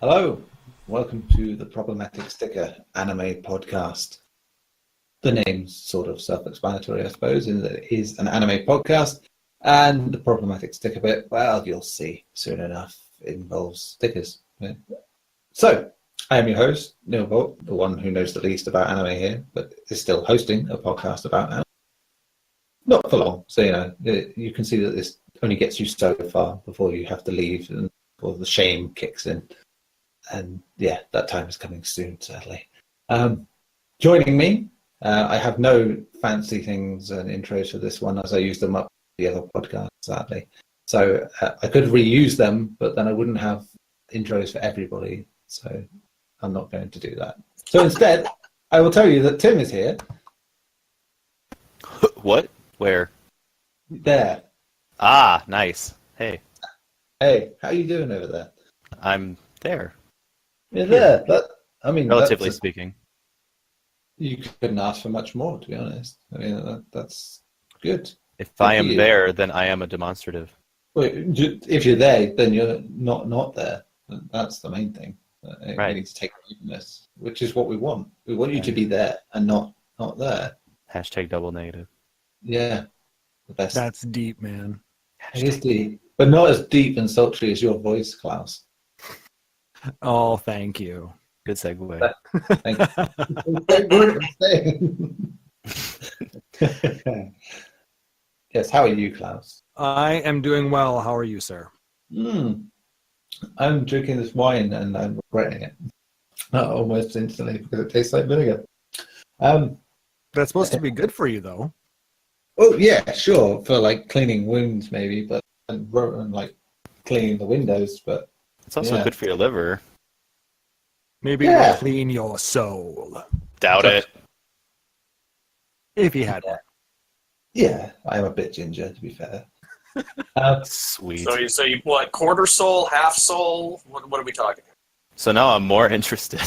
Hello, welcome to the Problematic Sticker anime podcast. The name's sort of self-explanatory, I suppose, in that it is an anime podcast, and the problematic sticker bit, well, you'll see soon enough, it involves stickers. So, I am your host, Neil Bolt, the one who knows the least about anime here, but is still hosting a podcast about anime. Not for long, so you can see that this only gets you so far before you have to leave and before the shame kicks in. And yeah, that time is coming soon, sadly. Joining me, I have no fancy things and intros for this one as I used them up the other podcast, sadly. So I could reuse them, but then I wouldn't have intros for everybody. So I'm not going to do that. So instead, I will tell you that Tim is here. What? Where? There. Ah, nice. Hey. Hey, how are you doing over there? I'm there. You're there. Relatively speaking. You couldn't ask for much more, to be honest. I mean, that's good. If I am there, then I am a demonstrative. Well, if you're there, then you're not there. That's the main thing. Right. We need to take away from this, which is what we want. We want you to be there and not there. Hashtag double negative. Yeah. The best. That's deep, man. It is deep, but not as deep and sultry as your voice, Klaus. Oh, thank you. Good segue. Thank you. Yes, how are you, Klaus? I am doing well. How are you, sir? I'm drinking this wine and I'm regretting it. Almost instantly because it tastes like vinegar. That's supposed to be good for you, though. Oh, yeah, sure, for like cleaning wounds maybe, but and like cleaning the windows, but It's also good for your liver. Maybe it will clean your soul. Doubt it. If you had one. Yeah, I am a bit ginger, to be fair. Sweet. So you what? Quarter soul, half soul? What are we talking? So now I'm more interested.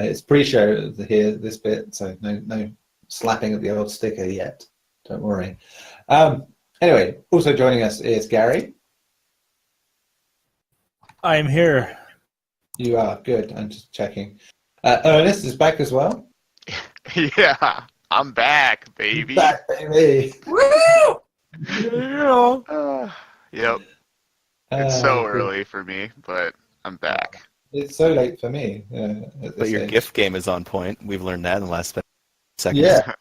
It's pre-show here, this bit, so no slapping at the old sticker yet. Don't worry. Anyway, also joining us is Gary. I'm here. You are good. I'm just checking. Ernest is back as well. Yeah, I'm back, baby. Back, baby. Woo! Yep. It's so early for me, but I'm back. It's so late for me. But your gift game is on point. We've learned that in the last seconds. Yeah.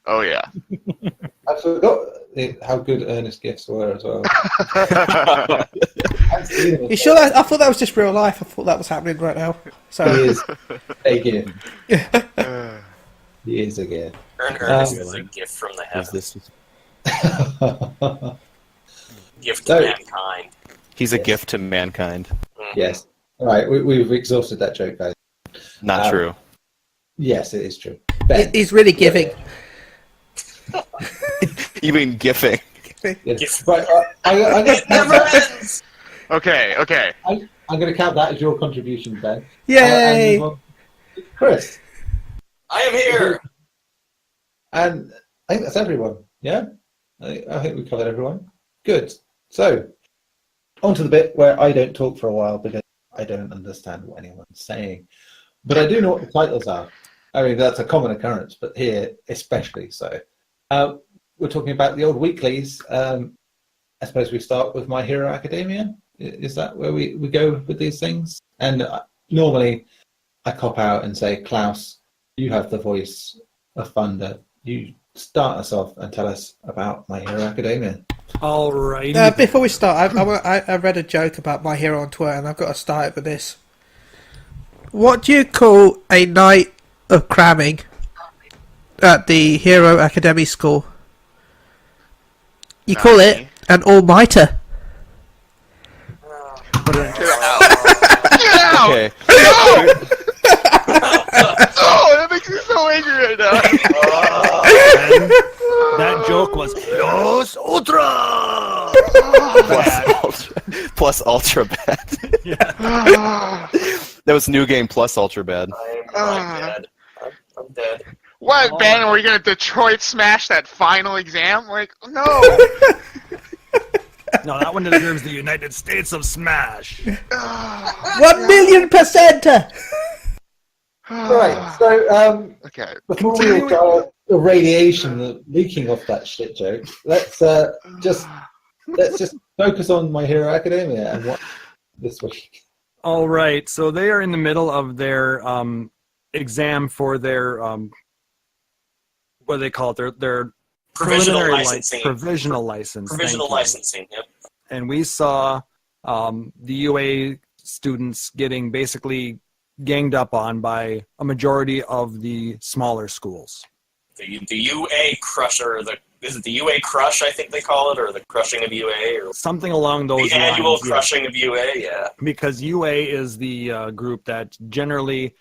Oh, yeah. I forgot how good Ernest's gifts were as well. You sure that? I thought that was just real life. I thought that was happening right now. So He is a gift. He is a gift. Ernest is a gift from the Is heavens. this? Gift to mankind. He's a gift to mankind. Yes. All right, we've exhausted that joke, guys. Not true. Yes, it is true. Ben. he's really giving. You mean gifting? Yes. Right, I'm It never ends! Okay. going to count that as your contribution, Ben. Yay! Chris. I am here! And I think that's everyone. Yeah? I think we covered everyone. Good. So, on to the bit where I don't talk for a while because I don't understand what anyone's saying. But I do know what the titles are. I mean, that's a common occurrence, but here especially so. We're talking about the old weeklies. I suppose we start with My Hero Academia. Is that where we go with these things? And normally I cop out and say, Klaus, you have the voice of thunder. You start us off and tell us about My Hero Academia. All right. Before we start, I read a joke about My Hero on Twitter, and I've got to start it with this. What do you call a night of cramming at the Hero Academy School? You call it an all-nighter. Get out! Okay. Oh, that makes me so angry right now. That joke was Los Ultra! Plus ultra bad. Yeah. That was new game plus ultra bad. I'm dead. I'm dead. What, Ben? Are we gonna Detroit smash that final exam? Like, no. No, that one deserves the United States of Smash. 1,000,000%. Right, so Okay. before we start the radiation leaking off that shit joke, let's just focus on My Hero Academia and what this week. All right, so they are in the middle of their exam for their what do they call it? Their Provisional preliminary licensing. Provisional license. Provisional thank you. licensing, yep. And we saw the UA students getting basically ganged up on by a majority of the smaller schools. The UA crusher, is it the UA crush, I think they call it, or the crushing of UA? Or Something along those lines. The annual yeah. crushing of UA, yeah. Because UA is the group that generally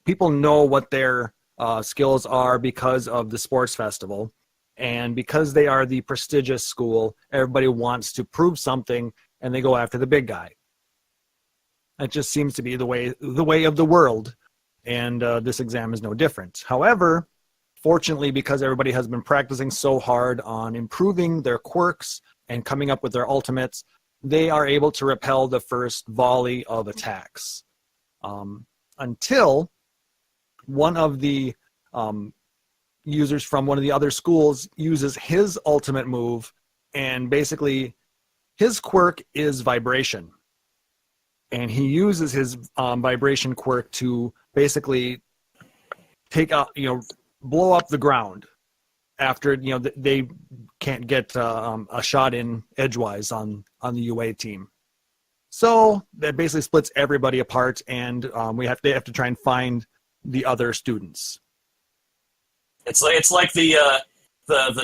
people know what their skills are because of the sports festival. And because they are the prestigious school, everybody wants to prove something, and they go after the big guy. That just seems to be the way of the world, and this exam is no different. However, fortunately, because everybody has been practicing so hard on improving their quirks and coming up with their ultimates, they are able to repel the first volley of attacks. Until one of the users from one of the other schools uses his ultimate move, and basically his quirk is vibration. And he uses his vibration quirk to basically take out, blow up the ground after, they can't get a shot in edgewise on the UA team. So that basically splits everybody apart, and they have to try and find the other students. It's like the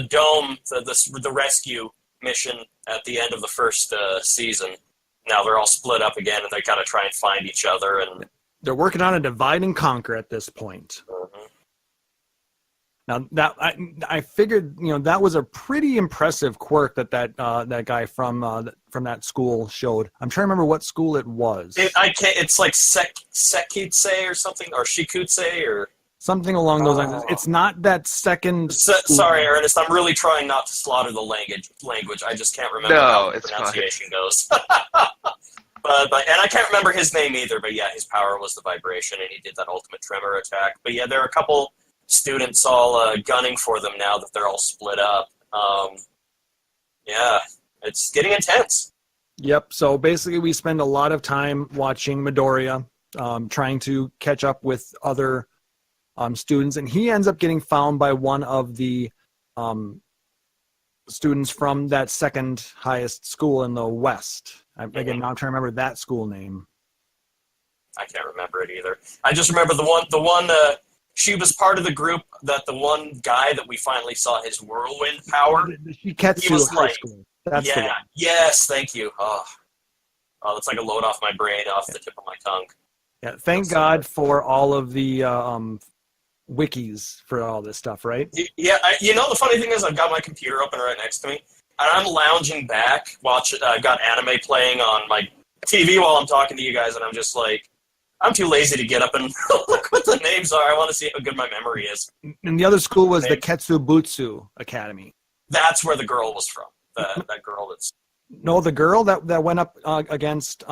dome, the rescue mission at the end of the first season. Now they're all split up again, and they kind of try and find each other. And they're working on a divide and conquer at this point. Mm-hmm. Now that I figured, that was a pretty impressive quirk that guy from that school showed. I'm trying to remember what school it was. It's like Sekitse or something, or Shikutse, or something along those lines. It's not that second. Sorry, Ernest. I'm really trying not to slaughter the language. I just can't remember how the pronunciation goes. But and I can't remember his name either. But yeah, his power was the vibration, and he did that ultimate tremor attack. But yeah, there are a couple students all gunning for them now that they're all split up. Yeah, it's getting intense. Yep. So basically, we spend a lot of time watching Midoriya, trying to catch up with other students, and he ends up getting found by one of the students from that second highest school in the West. Again, now I'm trying to remember that school name. I can't remember it either. I just remember the one. She was part of the group that the one guy that we finally saw his whirlwind power. Shiketsu High School. That's the one. Yes, thank you. Oh, that's like a load off my brain, off the tip of my tongue. Yeah, thank God for all of the wikis for all this stuff, right? Yeah, the funny thing is I've got my computer open right next to me, and I'm lounging back, I've got anime playing on my TV while I'm talking to you guys, and I'm just like, I'm too lazy to get up and look what the names are. I want to see how good my memory is. And the other school was the Ketsubutsu Academy. That's where the girl was from. That girl that's... No, the girl that went up against...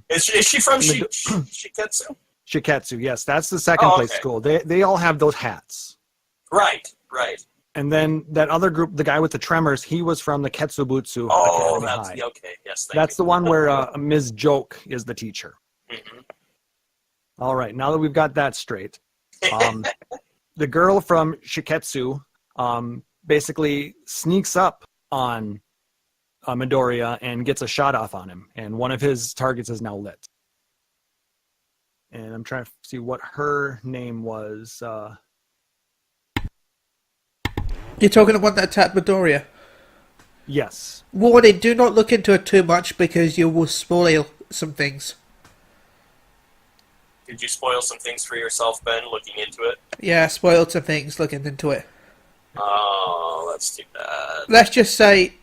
Is she from Shiketsu? Shiketsu, yes. That's the second place school. They all have those hats. Right. And then that other group, the guy with the tremors, he was from the Ketsubutsu Academy High. Okay. Yes, that's the one where Ms. Joke is the teacher. Mm-hmm. All right, now that we've got that straight, the girl from Shiketsu basically sneaks up on Midoriya and gets a shot off on him, and one of his targets is now lit. And I'm trying to see what her name was. You're talking about one that attacked Midoriya? Yes. Warning, do not look into it too much because you will spoil some things. Did you spoil some things for yourself, Ben, looking into it? Yeah, spoiled some things looking into it. Oh, that's too bad. Let's just say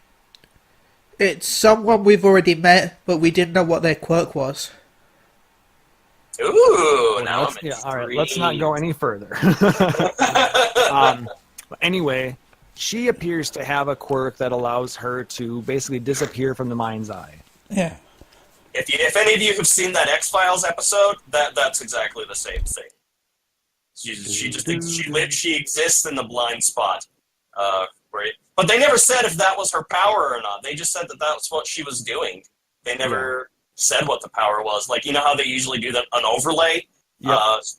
it's someone we've already met, but we didn't know what their quirk was. Ooh, now I'm all right, let's not go any further. Anyway, she appears to have a quirk that allows her to basically disappear from the mind's eye. Yeah. If any of you have seen that X-Files episode, that's exactly the same thing. She exists in the blind spot, right? But they never said if that was her power or not. They just said that was what she was doing. They never said what the power was. Like, you know how they usually do an overlay,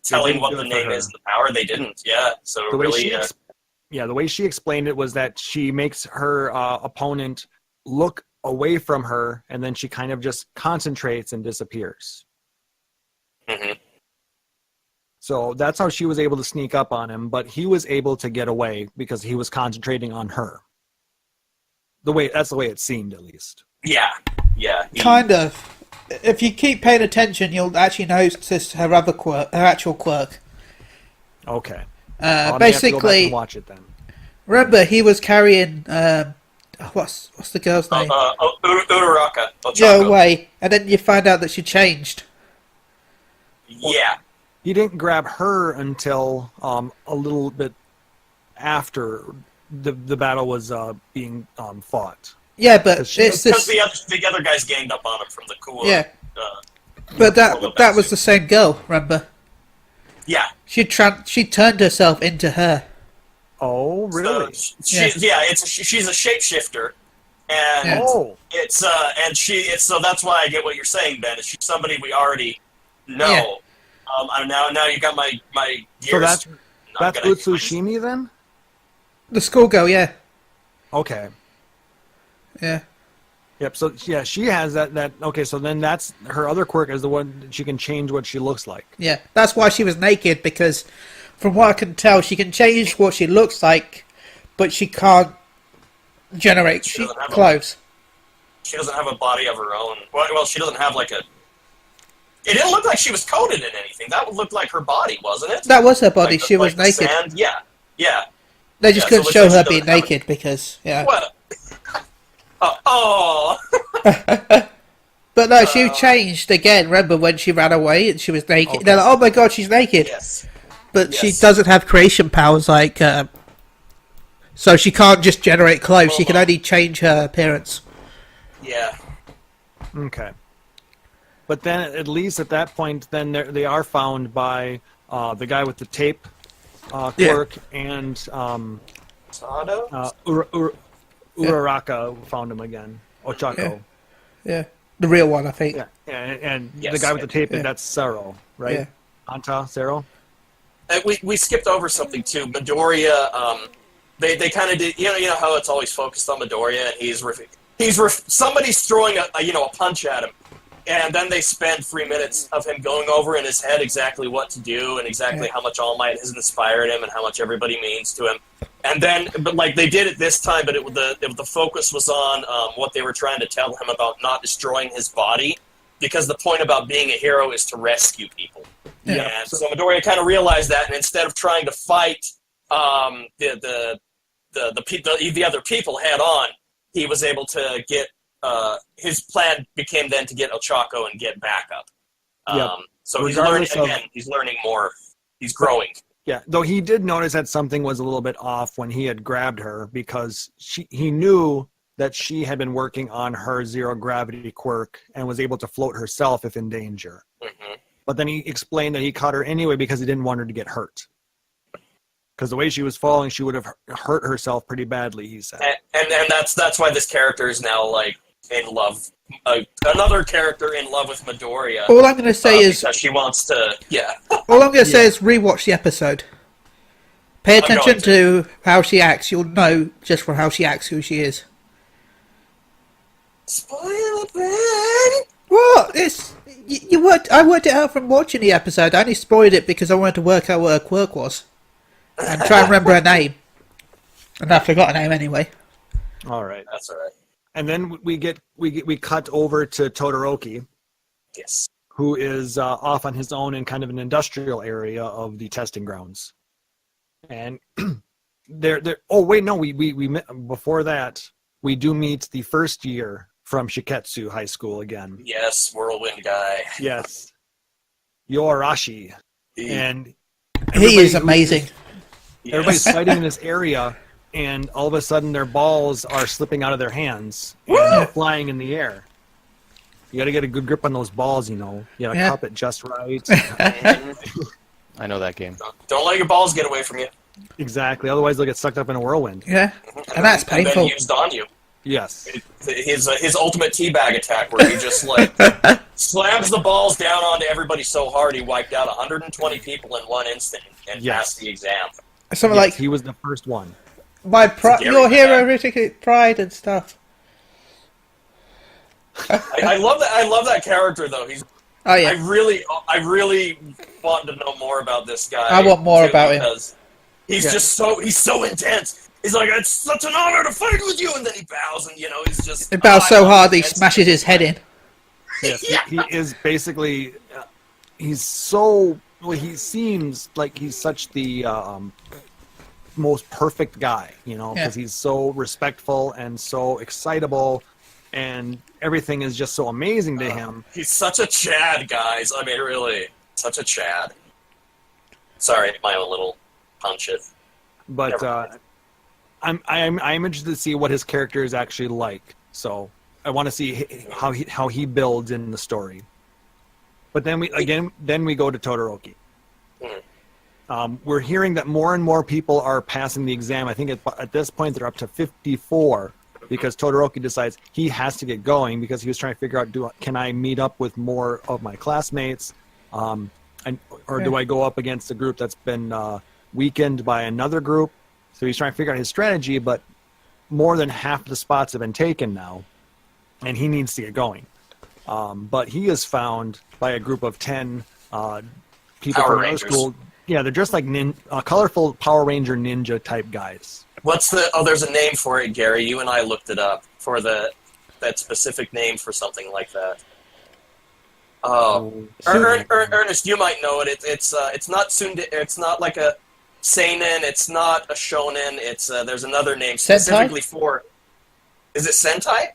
telling what the name is and the power. They didn't. Yeah. So the way she explained it was that she makes her opponent look away from her, and then she kind of just concentrates and disappears. Mm-hmm. So that's how she was able to sneak up on him, but he was able to get away because he was concentrating on her. That's the way it seemed, at least. Yeah. Kind of. If you keep paying attention, you'll actually notice her other quirk, her actual quirk. Okay. Basically, go back and watch it then. Remember, he was carrying what's the girl's name? Uraraka. Joe away, and then you find out that she changed. Yeah. He didn't grab her until a little bit after the battle was being fought. Yeah, but it's because this. The other guys ganged up on him from the Kua. Yeah. But that was the same girl. Remember? Yeah. She turned herself into her. Oh, really? So she's a shapeshifter, and so that's why I get what you're saying, Ben. She's somebody we already know. Yeah. Now you got my gears. So that's Utsushimi then? The schoolgirl, yeah. Okay. Yeah. Yep. So yeah, she has that. Okay. So then that's her other quirk is the one that she can change what she looks like. Yeah, that's why she was naked, because from what I can tell, she can change what she looks like, but she can't generate clothes. She doesn't have a body of her own. Well, she doesn't have like a. It didn't look like she was coated in anything. That would look like her body, wasn't it? That was her body. She was naked. Sand? Yeah. They just couldn't show her being naked because, What? Oh. But no, she changed again. Remember when she ran away and she was naked? Okay. They're like, oh my god, she's naked. Yes. But she doesn't have creation powers like... so she can't just generate clothes. She can only change her appearance. Yeah. Okay. But then, at least at that point, then they are found by the guy with the tape quirk and Uraraka found him again. Ochako. Yeah. The real one, I think. Yeah. And the guy with the tape, that's Sero, right? Yeah. Anta, Sero? We skipped over something too. Midoriya, they kind of did. You know how it's always focused on Midoriya, and somebody's throwing a punch at him, and then they spend 3 minutes of him going over in his head exactly what to do and exactly how much All Might has inspired him and how much everybody means to him. And then, but like they did it this time, but the focus was on what they were trying to tell him about not destroying his body, because the point about being a hero is to rescue people. Yeah. And so Midoriya kind of realized that, and instead of trying to fight the other people head on, he was able to get his plan became then to get Ochako and get backup. So he's learning more. He's growing. Yeah, though he did notice that something was a little bit off when he had grabbed her, because he knew that she had been working on her zero gravity quirk and was able to float herself if in danger. Mm-hmm. But then he explained that he caught her anyway because he didn't want her to get hurt. Because the way she was falling, she would have hurt herself pretty badly, he said. And that's why this character is now like in love. Another character in love with Midoriya. All I'm going to say is because she wants to. Yeah. All I'm going to say is rewatch the episode. Pay attention to how she acts. You'll know just from how she acts who she is. Spoiler, man. What? I worked it out from watching the episode. I only spoiled it because I wanted to work out what her quirk was and try and remember her name. And I forgot her name anyway. All right, that's all right. And then we cut over to Todoroki. Yes. Who is off on his own in kind of an industrial area of the testing grounds. And before that, we do meet the first year from Shiketsu High School again. Yes, whirlwind guy. Yes. Yoarashi. And he is amazing. Everybody's fighting in this area. and all of a sudden their balls are slipping out of their hands and they're flying in the air. You got to get a good grip on those balls, you know. You got to cup it just right. I know that game. Don't let your balls get away from you. Exactly. Otherwise, they'll get sucked up in a whirlwind. Yeah, and that's And painful. then used on you. Yes. His ultimate teabag attack, where he just like slams the balls down onto everybody so hard he wiped out 120 people in one instant and passed the exam. Something Yes, like he was the first one. your hero ridiculous pride and stuff. I love that. I love that character though. Oh yeah, I really want to know more about this guy. I want more about him. Because he's he's so intense. He's like, it's such an honor to fight with you, and then he bows, and he's just. He bows so hard he smashes his head in. Yes, he is basically. He's so. Well, he seems like he's such the most perfect guy, because he's so respectful and so excitable, and everything is just so amazing to him. He's such a Chad, guys. I mean, really, such a Chad. Sorry, my own little punch it. But I'm interested to see what his character is actually like. So I want to see how he builds in the story. But then we go to Todoroki. We're hearing that more and more people are passing the exam. I think at this point they're up to 54 because Todoroki decides he has to get going because he was trying to figure out, can I meet up with more of my classmates, or do I go up against a group that's been weakened by another group? So he's trying to figure out his strategy, but more than half the spots have been taken now, and he needs to get going. But he is found by a group of 10 people Power from another Rangers. school. Yeah, they're dressed like colorful Power Ranger ninja type guys. There's a name for it, Gary. You and I looked it up for that specific name for something like that. Ernest, you might know it. It's not it's not like a seinen. It's not a shonen. It's there's another name specifically for. Is it Sentai?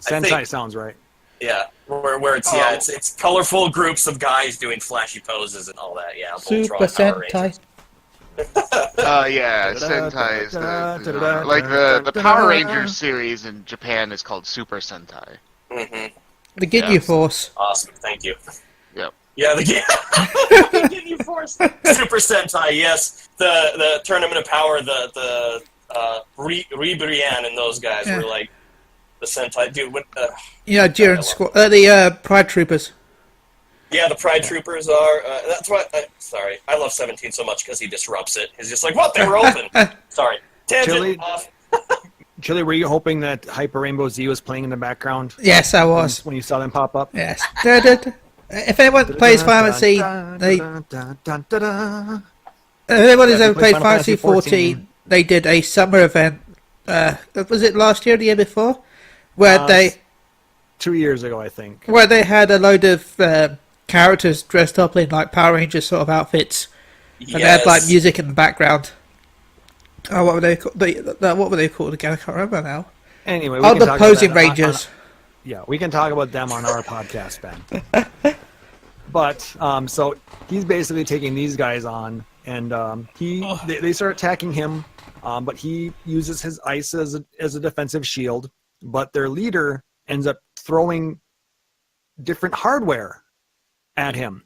Sentai sounds right. Yeah, where it's colorful groups of guys doing flashy poses and all that. Yeah, Super Voltron, Power Sentai. Rangers. Yeah, Sentai is like the Power Rangers series in Japan is called Super Sentai. Mm-hmm. The Ginyu Force. Awesome, thank you. Yep. Yeah, the Ginyu Force. Super Sentai, yes. The Tournament of Power, the Ribrian and those guys were like the Sentai. Dude, what the... Yeah, Jiren Squad. The Pride Troopers. Yeah, the Pride Troopers are... that's why... sorry, I love 17 so much because he disrupts it. He's just like, what? They were open. Sorry. Tangent off. Chili, were you hoping that Hyper Rainbow Z was playing in the background? Yes, I was. When you saw them pop up? Yes. If anyone plays Final Fantasy, anyone who's ever played Final Fantasy 14, they did a summer event. Was it last year or the year before? Where 2 years ago, I think. Where they had a load of characters dressed up in like Power Rangers sort of outfits. Yes. And they had like music in the background. Oh, what were they called? What were they called again? I can't remember now. Anyway, we can the Posing Rangers. Yeah, we can talk about them on our podcast, Ben. But so he's basically taking these guys on, and they start attacking him. But he uses his ice as a defensive shield. But their leader ends up throwing different hardware at him.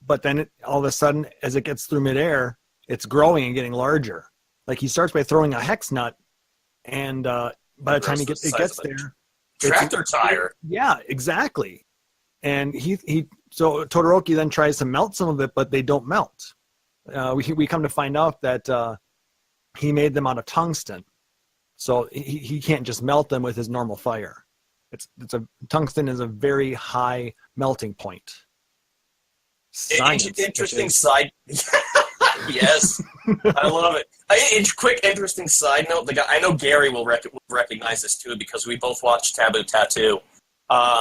But then all of a sudden, as it gets through midair, it's growing and getting larger. Like he starts by throwing a hex nut, and by the time it gets there, tractor tire. Yeah, exactly. And so Todoroki then tries to melt some of it, but they don't melt. We come to find out that he made them out of tungsten, so he can't just melt them with his normal fire. Tungsten is a very high melting point. Science, interesting side. Yes, I love it. Quick, interesting side note. The guy I know Gary will recognize this too because we both watched Taboo Tattoo.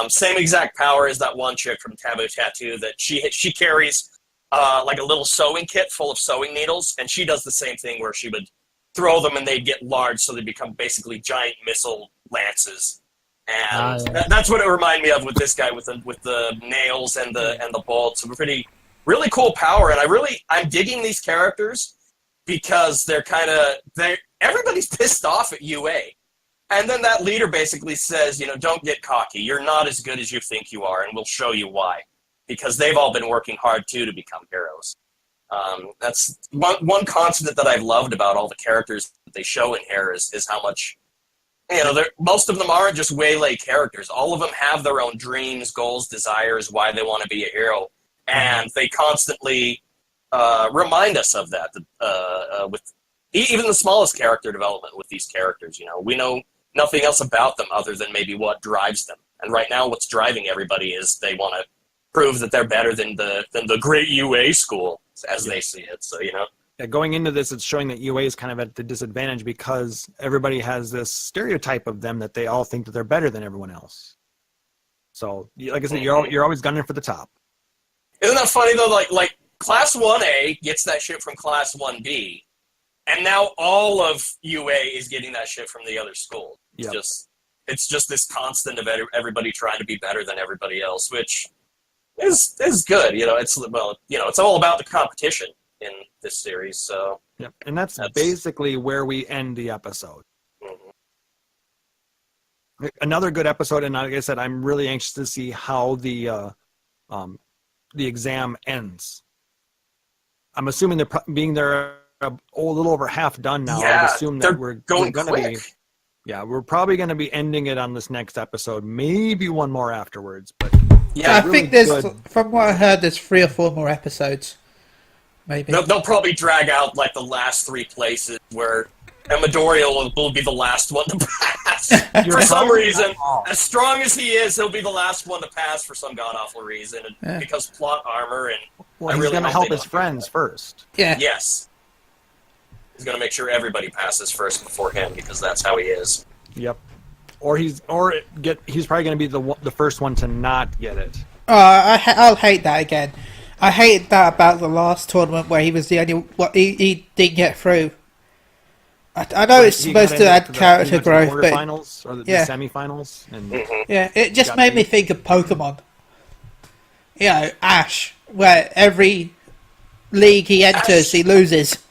Same exact power as that one chick from Taboo Tattoo that she carries like a little sewing kit full of sewing needles, and she does the same thing where she would throw them and they'd get large, so they become basically giant missile lances. And that's what it reminded me of with this guy with the nails and the bolts. Really cool power, and I'm digging these characters because they're everybody's pissed off at UA. And then that leader basically says, don't get cocky. You're not as good as you think you are, and we'll show you why. Because they've all been working hard, too, to become heroes. That's one constant that I've loved about all the characters that they show in here is how much, most of them aren't just waylay characters. All of them have their own dreams, goals, desires, why they want to be a hero. And they constantly remind us of that with even the smallest character development with these characters. We know nothing else about them other than maybe what drives them. And right now what's driving everybody is they want to prove that they're better than the great UA school, as they see it. So, Yeah, going into this, it's showing that UA is kind of at the disadvantage because everybody has this stereotype of them that they all think that they're better than everyone else. So, like I said, you're always gunning for the top. Isn't that funny, though? Like Class 1A gets that shit from Class 1B, and now all of UA is getting that shit from the other school. It's just this constant of everybody trying to be better than everybody else, which is good. It's all about the competition in this series. So yep. And that's basically where we end the episode. Mm-hmm. Another good episode, and like I said, I'm really anxious to see how the exam ends. I'm assuming they're being there a little over half done now. Yeah, I would assume that we're going to quick. We're probably going to be ending it on this next episode. Maybe one more afterwards, but Yeah, I really think there's, good. from what I heard, there's 3 or 4 more episodes. Maybe. They'll probably drag out like the last 3 places where Midoriya will be the last one to pass. For some reason, as strong as he is, he'll be the last one to pass for some god-awful reason. And because plot armor and... Well, he's going to help his friends first. Yeah. Yes. He's going to make sure everybody passes first before him because that's how he is. Yep. He's probably going to be the first one to not get it. I'll hate that again. I hated that about the last tournament where he was the only... he didn't get through. I know it's supposed to add character growth, but... Finals or the semifinals. And yeah, it just made me think of Pokemon. Ash, where every league he enters, he loses.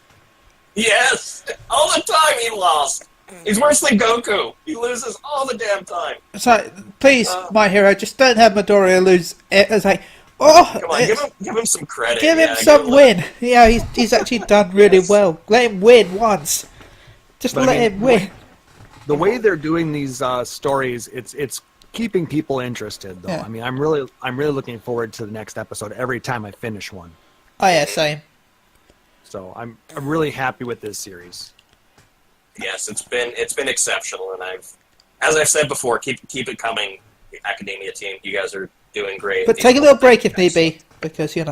Yes! All the time he lost! He's worse than Goku. He loses all the damn time. It's like, please, my hero, just don't have Midoriya lose. It's like, oh, come on, give him some credit. Give him some win. Yeah, he's actually done really well. Let him win once. Just let him win. The way they're doing these stories, it's keeping people interested, though. Yeah. I mean, I'm really looking forward to the next episode every time I finish one. Oh yeah, same. So I'm really happy with this series. Yes, it's been exceptional, and as I've said before, keep it coming, the Academia team. You guys are doing great. But take a little break if need be, because we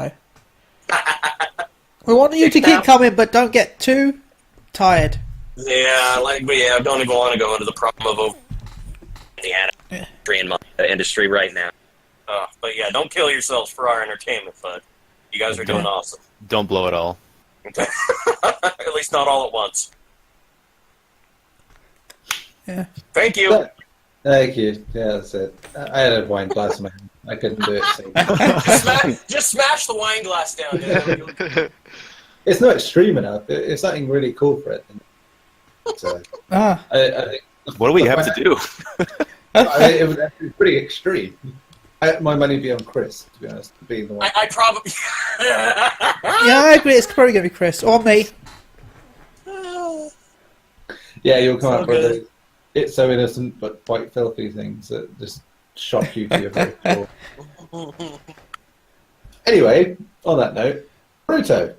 want you to keep coming, but don't get too tired. Yeah, I don't even want to go into the problem of the anime industry right now. But yeah, don't kill yourselves for our entertainment, but you guys are doing awesome. Don't blow it all. At least not all at once. Yeah. Thank you. Thank you. Yeah, that's it. I had a wine glass in my hand. I couldn't do it. Just smash the wine glass down, dude. It's not extreme enough. It's something really cool for it. So, I think what do we have to do? it was actually pretty extreme. My money would be on Chris, to be honest. Being the one. I probably... Yeah, I agree. It's probably going to be Chris or me. Yeah, you'll come up with it's so innocent but quite filthy things that just shock you to your very core. Anyway, on that note, Boruto.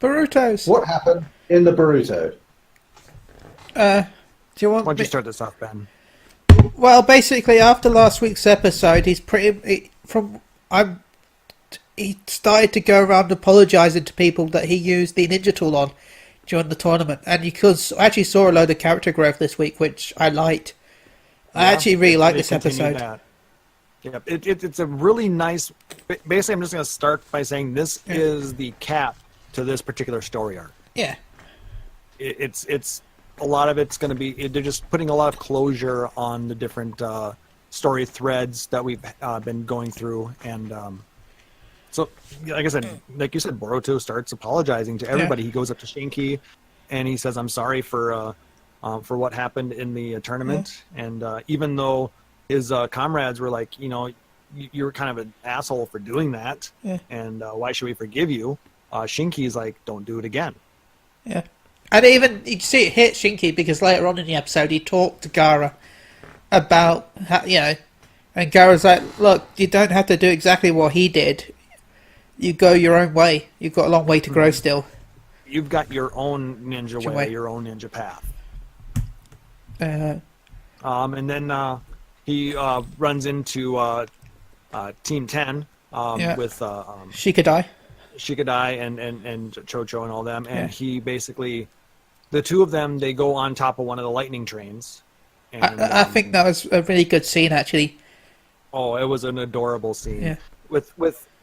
Boruto's. What happened in the Boruto? Do you want? Why don't you start this off, Ben? Well, basically, after last week's episode, he started to go around apologising to people that he used the ninja tool on during the tournament, and I actually saw a load of character growth this week, which I liked. I actually really like this episode. Yeah, it's a really nice. Basically, I'm just going to start by saying this is the cap to this particular story arc. Yeah, it's a lot of it's going to be. They're just putting a lot of closure on the different story threads that we've been going through, and so, like I said, like you said, Boruto starts apologizing to everybody. He goes up to Shinki, and he says, "I'm sorry for for what happened in the tournament. And even though his comrades were like, you're kind of an asshole for doing that, and why should we forgive you? Shinki's like, don't do it again. Yeah. And even, you see it hit Shinki because later on in the episode he talked to Gara about, how, and Gara's like, look, you don't have to do exactly what he did. You go your own way. You've got a long way to grow still. You've got your own ninja way, your own ninja path. And then he runs into Team 10 with Shikadai and Chocho and all them. And he basically, the two of them, they go on top of one of the lightning trains. And, I think that was a really good scene, actually. Oh, it was an adorable scene. Yeah. With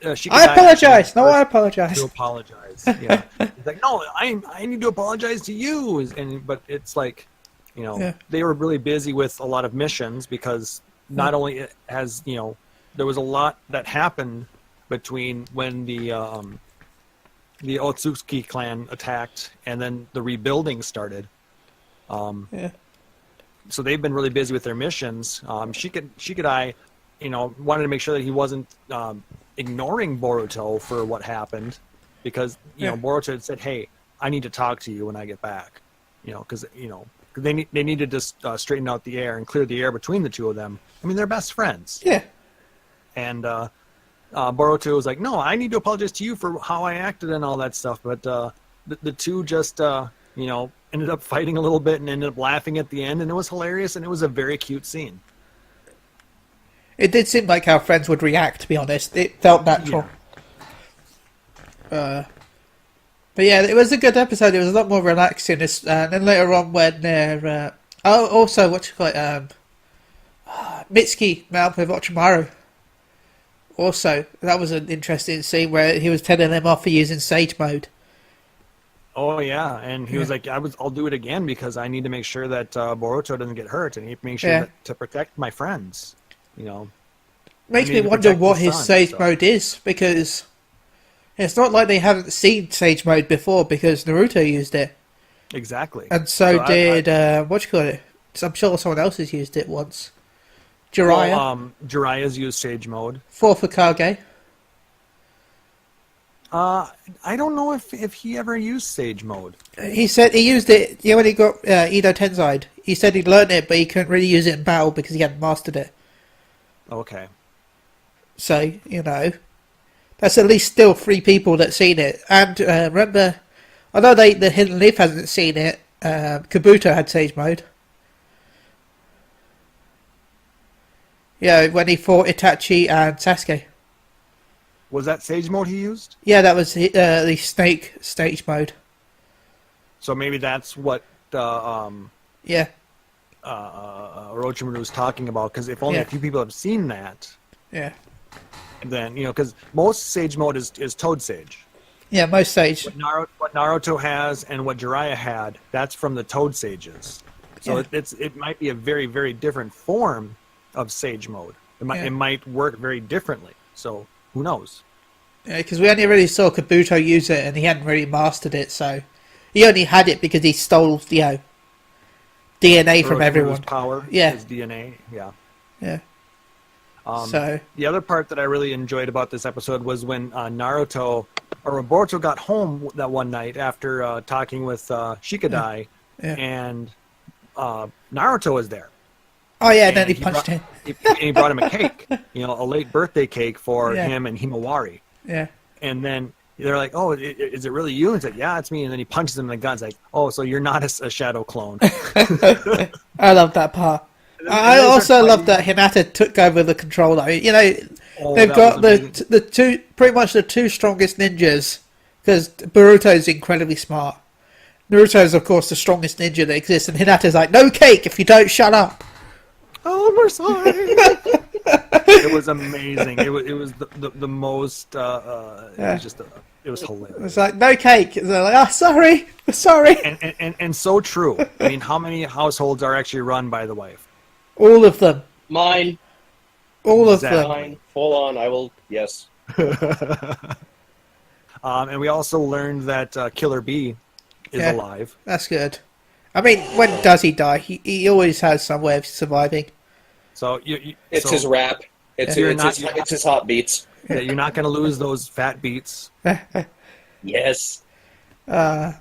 Shikadai. I apologize. No, I apologize. To apologize. Yeah. He's like, no, I need to apologize to you. But it's like, they were really busy with a lot of missions because not only has, there was a lot that happened between when the Otsutsuki clan attacked and then the rebuilding started. So they've been really busy with their missions. Shikadai, wanted to make sure that he wasn't ignoring Boruto for what happened, because Boruto had said, "Hey, I need to talk to you when I get back," because they needed to straighten out the air and clear the air between the two of them. I mean, they're best friends. Yeah. And Boruto was like, "No, I need to apologize to you for how I acted and all that stuff." But the two just ended up fighting a little bit and ended up laughing at the end, and it was hilarious, and it was a very cute scene. It did seem like how friends would react, to be honest. It felt natural. But yeah, it was a good episode. It was a lot more relaxing. And then later on when they're... also, Mitsuki met up with Orochimaru. Also, that was an interesting scene where he was telling them off for using Sage Mode. Oh, yeah, and he was like, I'll do it again because I need to make sure that Boruto doesn't get hurt, and I need to make sure to protect my friends, Makes me wonder what his Sage Mode is, because it's not like they haven't seen Sage Mode before, because Naruto used it. Exactly. And so did, I'm sure someone else has used it once. Jiraiya. Well, Jiraiya's used Sage Mode. Fourth Hokage. I don't know if he ever used Sage Mode. He said he used it, when he got Edo Tensei. He said he'd learned it, but he couldn't really use it in battle because he hadn't mastered it. Okay. So, that's at least still 3 people that's seen it. And remember, although the Hidden Leaf hasn't seen it, Kabuto had Sage Mode. Yeah, when he fought Itachi and Sasuke. Was that Sage Mode he used? Yeah, that was the Snake Stage Mode. So maybe that's what Orochimaru was talking about, because if only a few people have seen that, then because most Sage Mode is Toad Sage. Yeah, most Sage. What Naruto has and what Jiraiya had, that's from the Toad Sages. So it might be a very, very different form of Sage Mode. It might work very differently. So who knows? Yeah, because we only really saw Kabuto use it, and he hadn't really mastered it. So he only had it because he stole, DNA from everyone. Power, his DNA, yeah. So the other part that I really enjoyed about this episode was when Boruto got home that one night after talking with Shikadai, and Naruto was there. Oh yeah, and then he punched him. He brought him a cake, a late birthday cake for him and Himawari. Yeah. And then they're like, "Oh, is it really you?" And he's like, "Yeah, it's me." And then he punches him in the gut. It's like, "Oh, so you're not a shadow clone." I love that part. I also love that Hinata took over the controller. They've got the two, pretty much the 2 strongest ninjas, because Boruto's incredibly smart. Naruto's, of course, the strongest ninja that exists, and Hinata's like, "No cake if you don't shut up." Oh, we're sorry. It was amazing. It was the most. It was just. It was hilarious. It's like, no cake. They're like, sorry. And so true. I mean, how many households are actually run by the wife? All of them. Mine. All of them. Mine. Full on. I will. Yes. And we also learned that Killer Bee is alive. That's good. I mean, when does he die? He always has some way of surviving. So It's his rap. It's his hot beats. Yeah, you're not going to lose those fat beats. Yes. Bakayaro,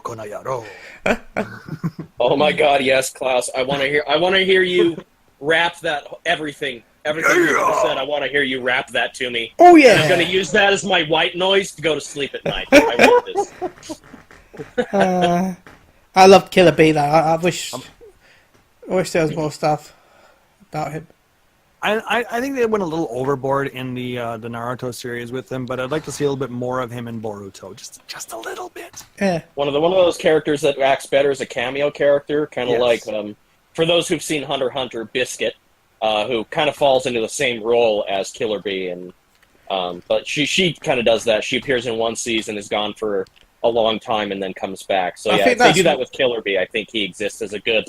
konayaro. Oh my God, yes, Klaus. I want to hear you rap that everything you said. I want to hear you rap that to me. Oh yeah. And I'm going to use that as my white noise to go to sleep at night. I want this. I loved Killer Bee though. I wish there was more stuff about him. I think they went a little overboard in the Naruto series with him, but I'd like to see a little bit more of him in Boruto, just a little bit. Yeah. One of those characters that acts better as a cameo character, kind of like for those who've seen Hunter x Hunter, Biscuit, who kind of falls into the same role as Killer Bee, and but she kind of does that. She appears in one season, is gone for a long time, and then comes back. So yeah, if they do that with Killer Bee, I think he exists as a good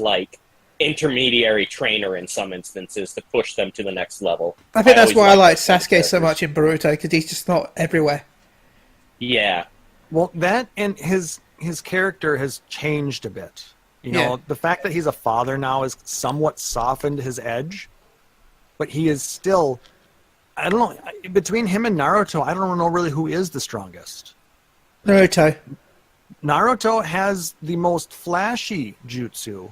intermediary trainer in some instances to push them to the next level. I think that's why I like Sasuke so much in Boruto, because he's just not everywhere. Yeah. Well, that and his character has changed a bit. You know, the fact that he's a father now has somewhat softened his edge, but he is still, I don't know, between him and Naruto, I don't know really who is the strongest. Naruto. Naruto has the most flashy jutsu.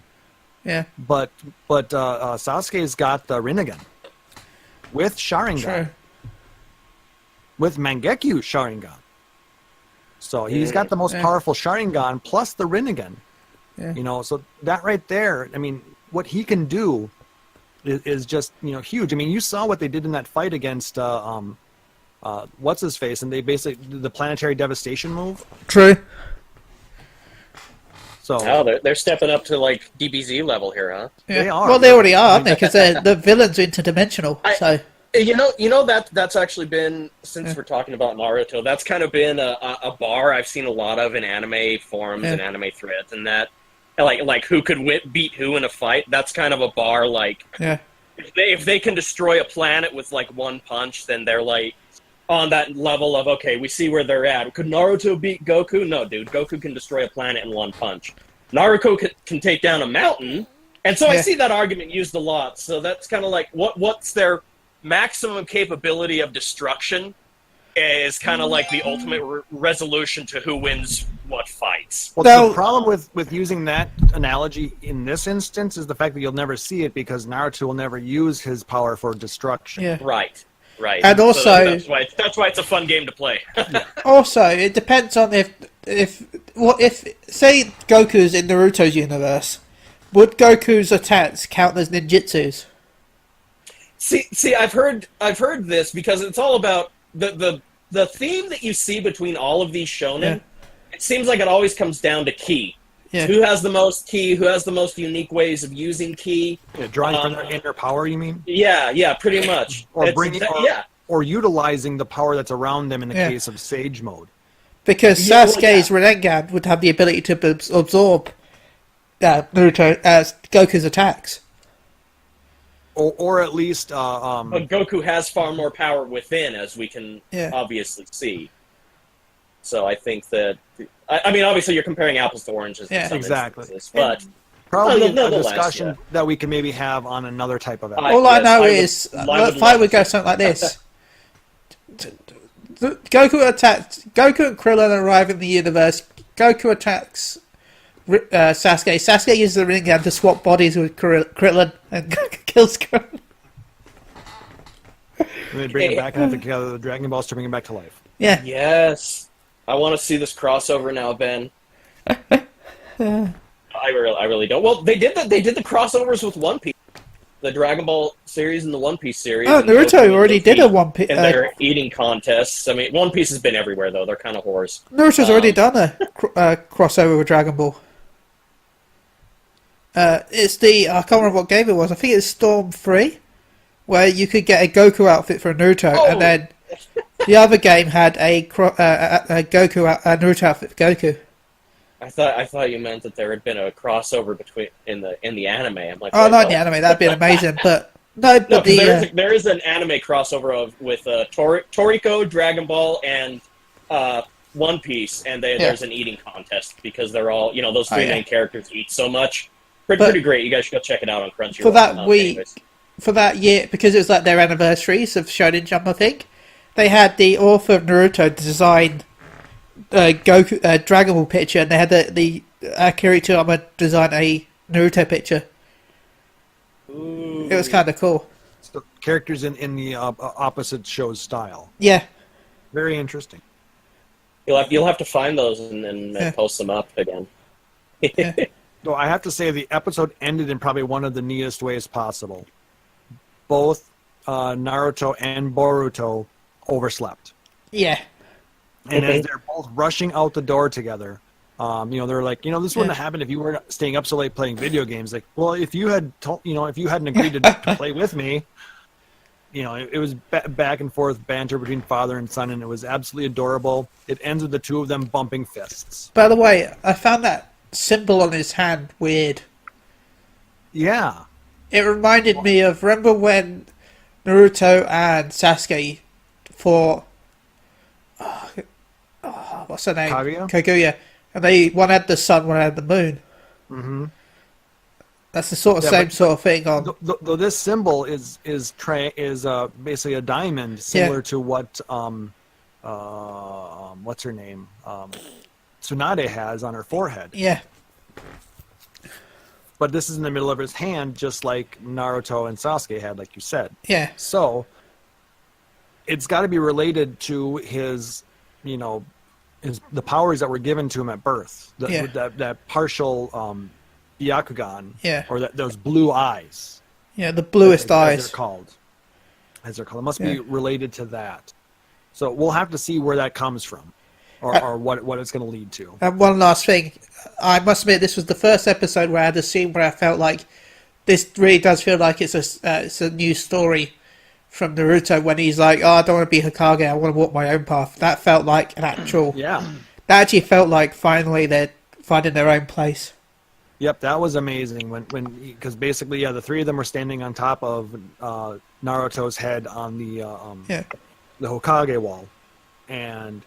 Yeah. But Sasuke's got the Rinnegan with Sharingan. True. With Mangekyo Sharingan. So he's got the most powerful Sharingan plus the Rinnegan. Yeah. You know, so that right there, I mean, what he can do is just, huge. I mean, you saw what they did in that fight against what's his face, and they basically did the planetary devastation move. True. So they're stepping up to DBZ level here, huh? Yeah. They are. Well, they already are, aren't they? Because the villains are interdimensional. So That's actually been, since we're talking about Naruto, that's kind of been a bar I've seen a lot of in anime forums and anime threads, and that like who could beat who in a fight. That's kind of a bar. If they can destroy a planet with one punch, then they're on that level of, okay, we see where they're at. Could Naruto beat Goku? No, dude. Goku can destroy a planet in one punch. Naruto can take down a mountain. And so I see that argument used a lot. So that's kind of what's their maximum capability of destruction is kind of the ultimate resolution to who wins what fights. Well, the problem with using that analogy in this instance is the fact that you'll never see it because Naruto will never use his power for destruction. Yeah. Right. And also, that's why it's a fun game to play. Also, it depends on if say Goku's in Naruto's universe, would Goku's attacks count as ninjutsus? See, I've heard this because it's all about the theme that you see between all of these shonen. Yeah. It seems like it always comes down to ki. Yeah. Who has the most ki? Who has the most unique ways of using ki? Drawing from their inner power, you mean? Yeah, pretty much. Or utilizing the power that's around them in the case of Sage Mode. Because Sasuke's Rinnegan would have the ability to absorb Goku's attacks. Or at least... But Goku has far more power within, as we can obviously see. So I think that... I mean, obviously you're comparing apples to oranges in some instances, but... Probably a discussion that we can maybe have on another type of episode. All I know is fight would go something like this. Goku and Krillin arrive in the universe. Goku attacks Sasuke. Sasuke uses the Rinnegan to swap bodies with Krillin and kills Krillin. And they bring it back and have to gather the Dragon Balls to bring it back to life. Yeah. Yes. I want to see this crossover now, Ben. I really don't. Well, they did the crossovers with One Piece, the Dragon Ball series and the One Piece series. Oh, Naruto already did a One Piece. And their eating contests. I mean, One Piece has been everywhere though. They're kind of whores. Naruto's already done a crossover with Dragon Ball. It's I can't remember what game it was. I think it's Storm 3, where you could get a Goku outfit for Naruto, and then the other game had a Naruto outfit for Goku. I thought you meant that there had been a crossover between in the anime. I'm like, not in the anime. That'd be amazing, but no. But there is an anime crossover with Toriko, Dragon Ball, and One Piece, and there's an eating contest because they're all, those three main characters eat so much. Pretty great. You guys should go check it out on Crunchyroll. For that week, for that year, because it was like their anniversaries of Shonen Jump, I think, they had the author of Naruto design Goku Dragon Ball picture, and they had the Akira Toriyama design a Naruto picture. Ooh. It was kind of cool. So characters in the opposite show's style. Yeah. Very interesting. You'll have to find those and post them up again. So I have to say the episode ended in probably one of the neatest ways possible. Both Naruto and Boruto overslept. Yeah. And as they're both rushing out the door together, they're like, this wouldn't have happened if you were staying up so late playing video games. Like, well, if you had if you hadn't agreed to play with me, it was back and forth banter between father and son, and it was absolutely adorable. It ends with the two of them bumping fists. By the way, I found that symbol on his hand weird. Yeah. It reminded me of, remember when Naruto and Sasuke fought, what's her name? Kaguya. And one had the sun, one had the moon. Mm-hmm. That's the same sort of thing on. Though this symbol is basically a diamond, similar to what what's her name, Tsunade has on her forehead. Yeah. But this is in the middle of his hand, just like Naruto and Sasuke had, like you said. Yeah. So it's got to be related to his, the powers that were given to him at birth. That partial Byakugan, or those blue eyes. Yeah, the bluest eyes. As they're called. It must be related to that. So we'll have to see where that comes from, or what it's going to lead to. And one last thing. I must admit, this was the first episode where I had a scene where I felt like this really does feel like it's a new story from Naruto when he's like, I don't want to be Hokage, I want to walk my own path. That felt like an actual... Yeah. That actually felt like finally they're finding their own place. Yep, that was amazing. Because basically, the three of them were standing on top of Naruto's head on the Hokage wall, and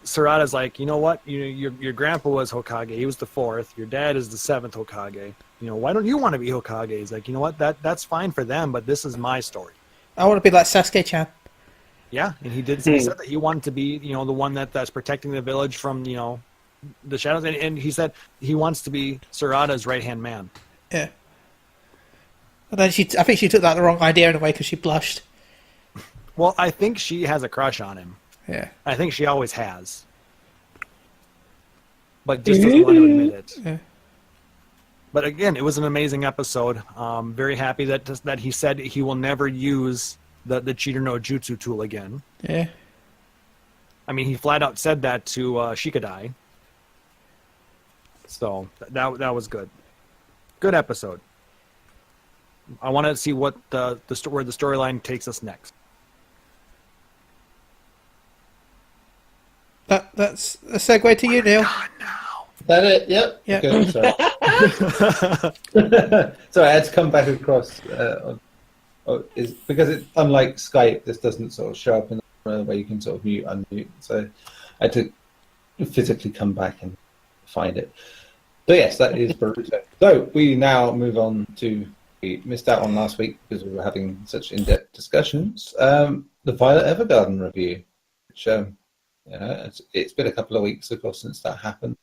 Sarada's like, you know what? Your grandpa was Hokage. He was the fourth. Your dad is the seventh Hokage. Why don't you want to be Hokage? He's like, you know what? That's fine for them, but this is my story. I want to be like Sasuke-chan. Yeah, and he did. He said that he wanted to be, the one that's protecting the village from, the shadows, and he said he wants to be Sarada's right-hand man. Yeah. And then I think she took that the wrong idea in a way because she blushed. Well, I think she has a crush on him. Yeah. I think she always has. But just doesn't want to admit it. Yeah. But again, it was an amazing episode. Very happy that he said he will never use the Cheater no Jutsu tool again. Yeah. I mean, he flat out said that to Shikadai. So that was good. Good episode. I want to see what where the storyline takes us next. That's a segue to you, Neil. Is that it? Yep. Yeah. Good, sorry, I had to come back across. Because it's unlike Skype, this doesn't sort of show up in the where you can sort of mute, unmute. So I had to physically come back and find it. So yes, that is Boruto. So we now move on to, we missed out on last week because we were having such in-depth discussions. The Violet Evergarden review, which it's been a couple of weeks, of course, since that happened.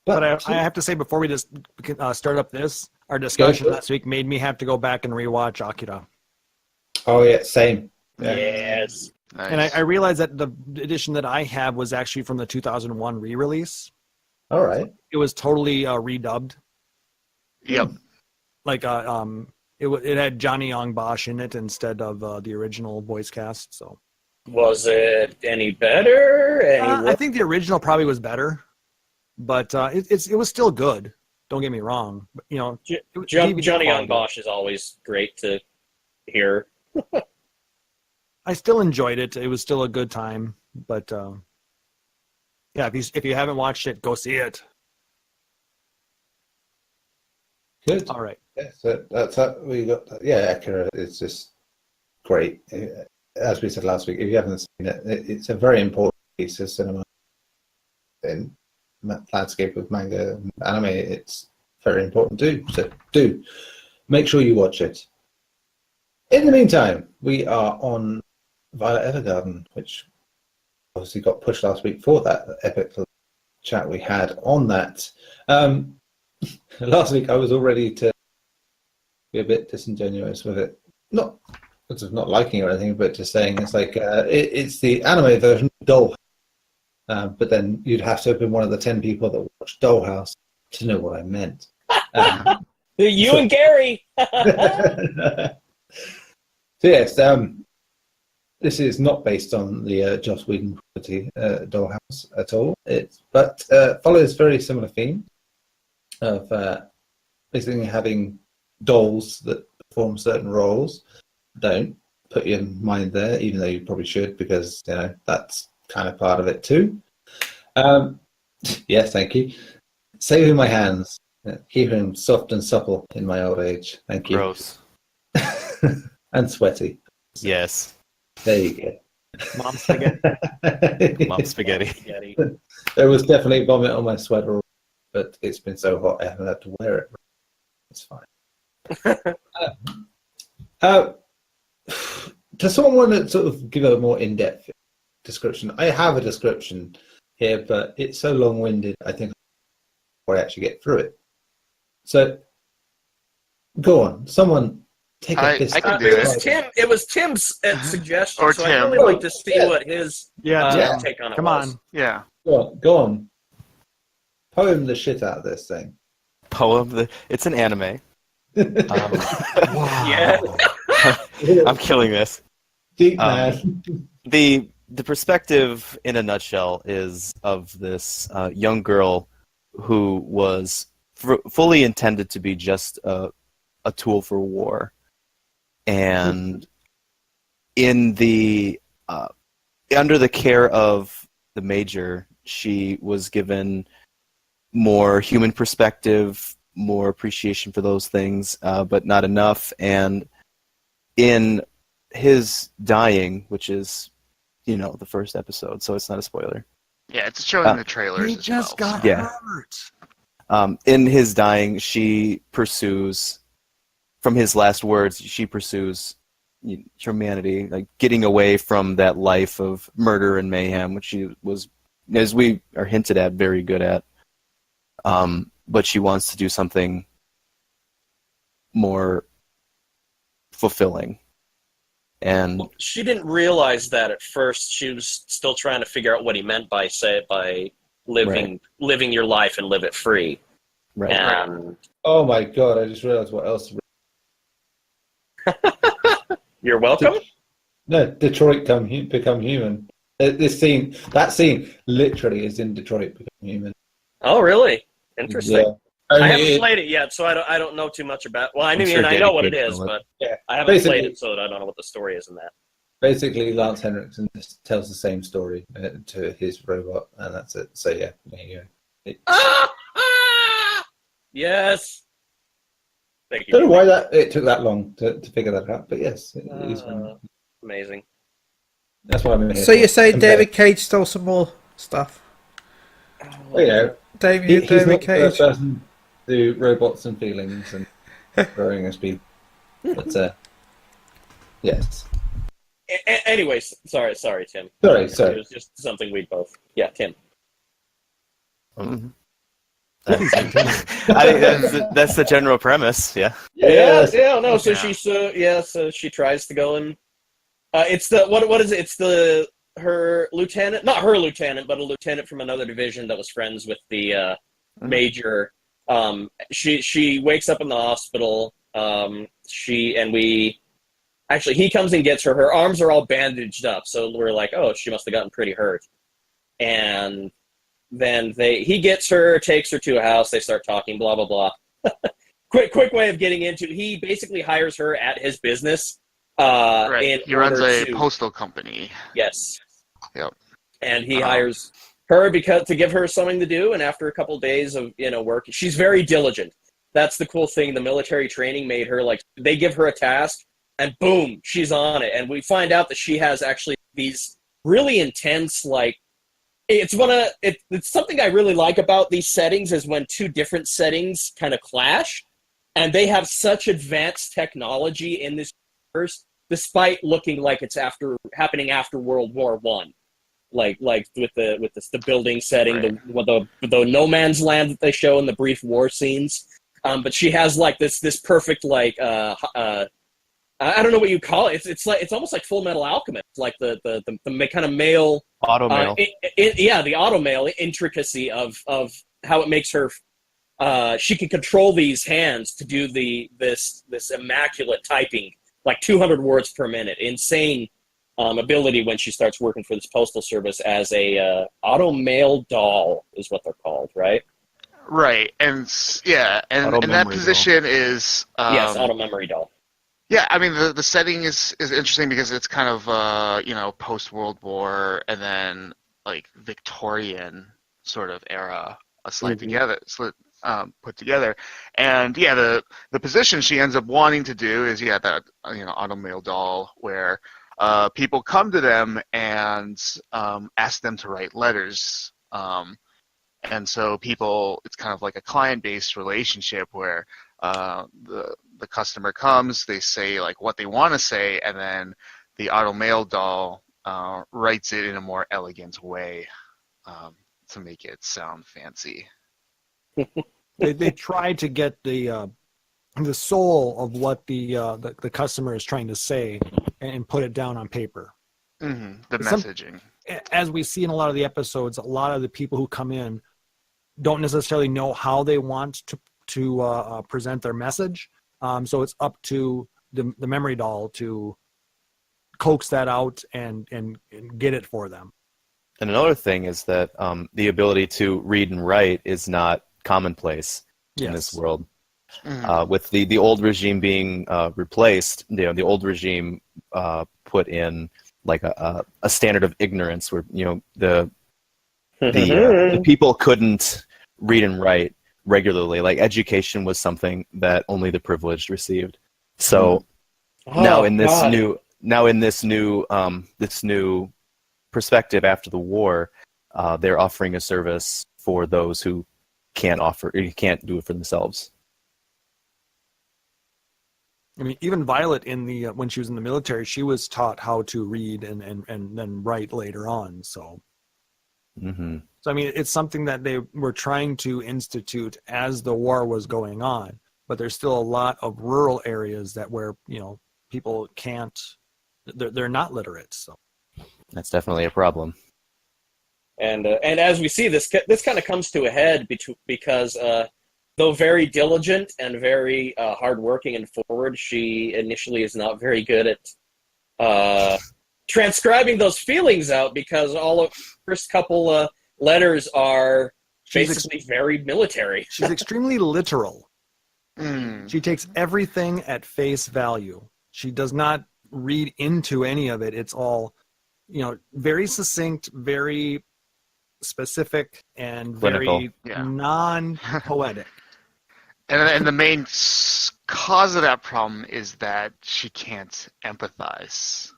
But I have to say, before we just start up our discussion last week made me have to go back and rewatch Akira. Oh yeah, same. Yeah. Yes. Nice. And I realized that the edition that I have was actually from the 2001 re-release. All right. It was totally redubbed. Yep. Like it had Johnny Young Bosch in it instead of the original voice cast. So was it any better? I think the original probably was better, but it was still good. Don't get me wrong. But, Johnny Young Bosch is always great to hear. I still enjoyed it. It was still a good time, but if you haven't watched it, go see it. Good. All right. Yeah, so that's how we got that. Yeah, Akira is just great. As we said last week, if you haven't seen it, it's a very important piece of cinema in the landscape of manga and anime. It's very important too. So do make sure you watch it. In the meantime, we are on Violet Evergarden, which obviously got pushed last week for that epic chat we had on that. Last week I was all ready to be a bit disingenuous with it. Not because of not liking it or anything, but just saying it's like it's the anime version of Dollhouse. But then you'd have to have been one of the 10 people that watched Dollhouse to know what I meant. You and Gary! So yes, this is not based on the Joss Whedon property Dollhouse at all. But follows very similar theme of basically having dolls that perform certain roles. Don't put your mind there, even though you probably should, because that's kind of part of it too. Yes, thank you. Saving my hands, keeping them soft and supple in my old age. Thank you. Gross. And sweaty. Yes. There you go. Mom spaghetti. Mom spaghetti. There was definitely vomit on my sweater, but it's been so hot I haven't had to wear it. It's fine. Does someone want to sort of give a more in-depth description? I have a description here, but it's so long-winded, I think before I actually get through it. So, go on. Someone take a piss. I can do it. It was Tim's suggestion, or so Tim. I'd really like to see what his take on it Come was. on. Yeah. Go on. Poem the shit out of this thing. It's an anime. Wow. Yeah. I'm killing this. Deep man. The perspective, in a nutshell, is of this young girl who was fully intended to be just a tool for war, and in the under the care of the major, she was given more human perspective, more appreciation for those things, but not enough. And in his dying, which is, the first episode, so it's not a spoiler. Yeah, it's showing in the trailers. He just got hurt. In his dying, she pursues, from his last words, she pursues humanity, like getting away from that life of murder and mayhem, which she was, as we are hinted at, very good at. But she wants to do something more fulfilling. And she didn't realize that at first. She was still trying to figure out what he meant by living your life and live it free. Right. And Oh my god, I just realized what else. you're welcome. No, Detroit become human. That scene literally is in Detroit Become Human. Oh, really? Interesting. Yeah. I haven't played it yet, so I don't know too much about. Well, I know what it is, but I haven't played it, so I don't know what the story is in that. Basically, Lance Henriksen just tells the same story to his robot, and that's it. So yeah, there you go. Yes. Thank you. Don't know why it took that long to figure that out, but yes, it is amazing. That's what I'm in here. So you're saying David Cage stole some more stuff? Well, he's David not the Cage. first person to do robots and feelings and growing as people. But yes. Anyways, sorry, Tim. Sorry. It was just something we both. Yeah, Tim. Mm-hmm. That's the general premise. Yeah. Yeah. No. So so she tries to go and it's the what is it? It's her lieutenant, not her lieutenant, but a lieutenant from another division that was friends with the major. She wakes up in the hospital. He comes and gets her. Her arms are all bandaged up, so we're like, oh, she must have gotten pretty hurt. And then he gets her, takes her to a house. They start talking, blah blah blah. quick way of getting into. He basically hires her at his business. Right. He runs a postal company. Yes. Yep. And he hires her to give her something to do. And after a couple of days of work, she's very diligent. That's the cool thing. The military training made her they give her a task, and boom, she's on it. And we find out that she has actually these really intense it's something I really like about these settings is when two different settings kind of clash, and they have such advanced technology in this universe, despite looking like it's happening after World War One. Like with the building setting, right. the no man's land that they show in the brief war scenes, but she has like this perfect like I don't know what you call it. It's almost like Full Metal Alchemist, like the kind of male automail. The automail intricacy of how it makes her. She can control these hands to do this immaculate typing, like 200 words per minute. Insane ability when she starts working for this postal service as a automail doll is what they're called, right? Right, and that position doll. Is yes, auto memory doll. Yeah, I mean the setting is interesting because it's kind of post World War and then like Victorian sort of era, put together, and the position she ends up wanting to do is that automail doll where people come to them and ask them to write letters, and so it's kind of like a client-based relationship where the customer comes, they say like what they want to say, and then the automail doll writes it in a more elegant way to make it sound fancy. They try to get the soul of what the customer is trying to say and put it down on paper. Mm-hmm. The messaging. As we see in a lot of the episodes, a lot of the people who come in don't necessarily know how they want to present their message. So it's up to the memory doll to coax that out and get it for them. And another thing is that the ability to read and write is not commonplace in this world. Mm-hmm. With the old regime being replaced, the old regime put in like a standard of ignorance where the people couldn't read and write regularly. Like education was something that only the privileged received. So now in this new perspective after the war, they're offering a service for those who can't do it for themselves. I mean, even Violet when she was in the military, she was taught how to read and then write later on. So. Mm-hmm. So, I mean, it's something that they were trying to institute as the war was going on, but there's still a lot of rural areas where people can't, they're not literate. So that's definitely a problem. And as we see, this kind of comes to a head because though very diligent and very hardworking and forward, she initially is not very good at transcribing those feelings out because all of the first couple letters are basically very military. She's extremely literal. Mm. She takes everything at face value. She does not read into any of it. It's all, very succinct, very specific, and very non-poetic. And the main cause of that problem is that she can't empathize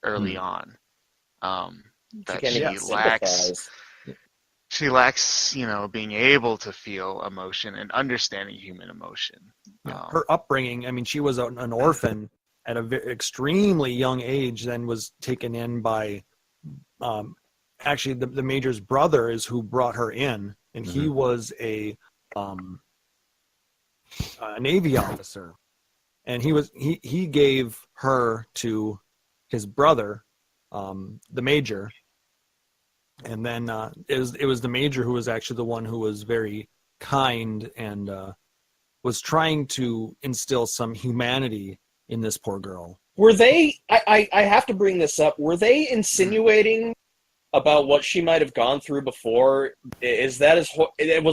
early on. She lacks, being able to feel emotion and understanding human emotion. Her upbringing, I mean, she was an orphan at an extremely young age, then was taken in by, actually the major's brother is who brought her in, and he was a Navy officer, and he gave her to his brother, the major. And then it was the major who was actually the one who was very kind and was trying to instill some humanity in this poor girl. Were they? I have to bring this up. Were they insinuating about what she might have gone through before? Was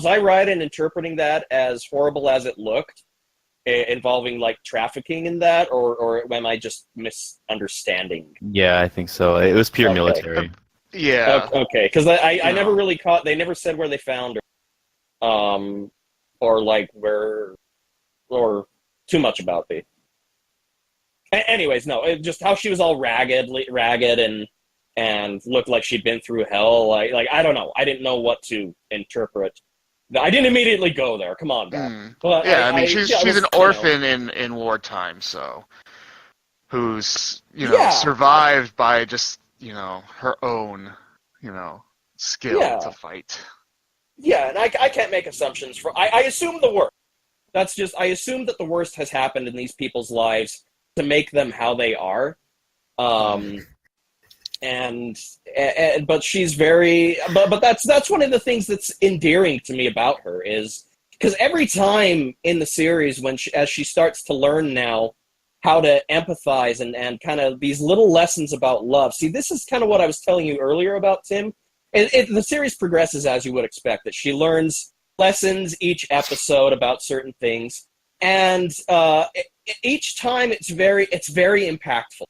I right in interpreting that as horrible as it looked, involving like trafficking in that, or am I just misunderstanding? Yeah, I think so. It was pure military. Yeah. Okay, because I never really caught. They never said where they found her, or like where, or too much about the. Anyways, no, just how she was all ragged and looked like she'd been through hell. Like I don't know. I didn't know what to interpret. I didn't immediately go there. Come on, Beth. But Yeah, I mean, she's an orphan know. in wartime, so who's Yeah. survived by just her own skill to fight. Yeah, and I can't make assumptions. I assume the worst. That's just I assume that the worst has happened in these people's lives to make them how they are. But she's very but that's one of the things that's endearing to me about her is because every time in the series as she starts to learn now how to empathize and kind of these little lessons about love. See, this is kind of what I was telling you earlier about Tim. The series progresses as you would expect, that she learns lessons each episode about certain things, and each time it's very impactful.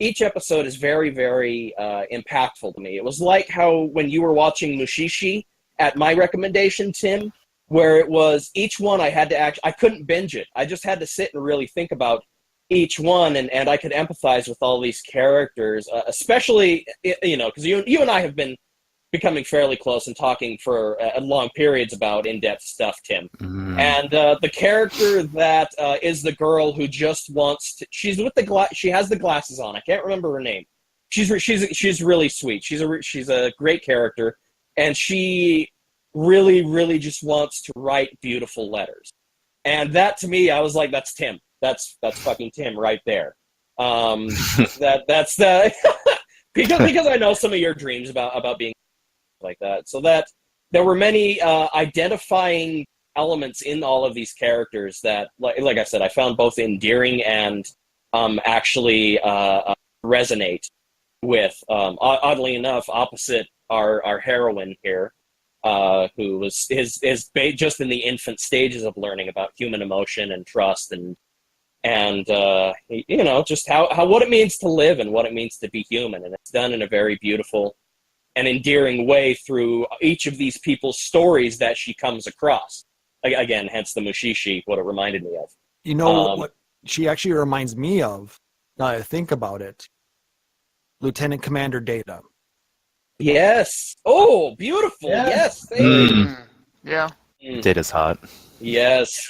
Each episode is very, very impactful to me. It was like how when you were watching Mushishi at my recommendation, Tim, where it was each one I had to I couldn't binge it. I just had to sit and really think about each one, and I could empathize with all these characters, especially, because you and I have been becoming fairly close and talking for long periods about in-depth stuff, Tim. Mm-hmm. And the character that is the girl who just wants to... She's with she has the glasses on. I can't remember her name. She's really sweet. She's a great character, and she really, really just wants to write beautiful letters. And that, to me, I was like, that's Tim. That's fucking Tim right there. That's the... because I know some of your dreams about being like that. So that there were many identifying elements in all of these characters that, like I said, I found both endearing and actually resonate with. Oddly enough, opposite our heroine here, who was just in the infant stages of learning about human emotion and trust and just how what it means to live and what it means to be human, and it's done in a very beautiful and endearing way through each of these people's stories that she comes across. Again, hence the Mushishi, what it reminded me of. What she actually reminds me of, now that I think about it, Lieutenant Commander Data. Yes. Oh, beautiful. Yeah. Yes. Yeah. Data's hot. Yes.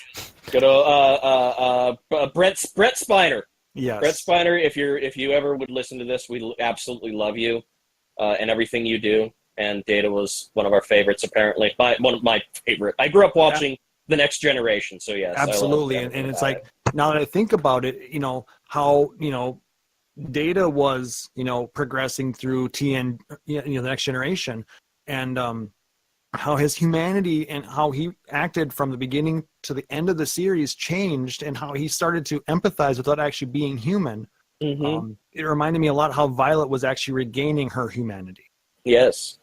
Good old Brent Spiner. Yes. Brent Spiner, if you ever would listen to this, we absolutely love you. And everything you do, and Data was one of our favorites, apparently. One of my favorite. I grew up watching The Next Generation, so yes. Absolutely, and it's like, now that I think about it, how, Data was, progressing through the Next Generation, and how his humanity and how he acted from the beginning to the end of the series changed, and how he started to empathize without actually being human. Mm-hmm. It reminded me a lot how Violet was actually regaining her humanity. Yes.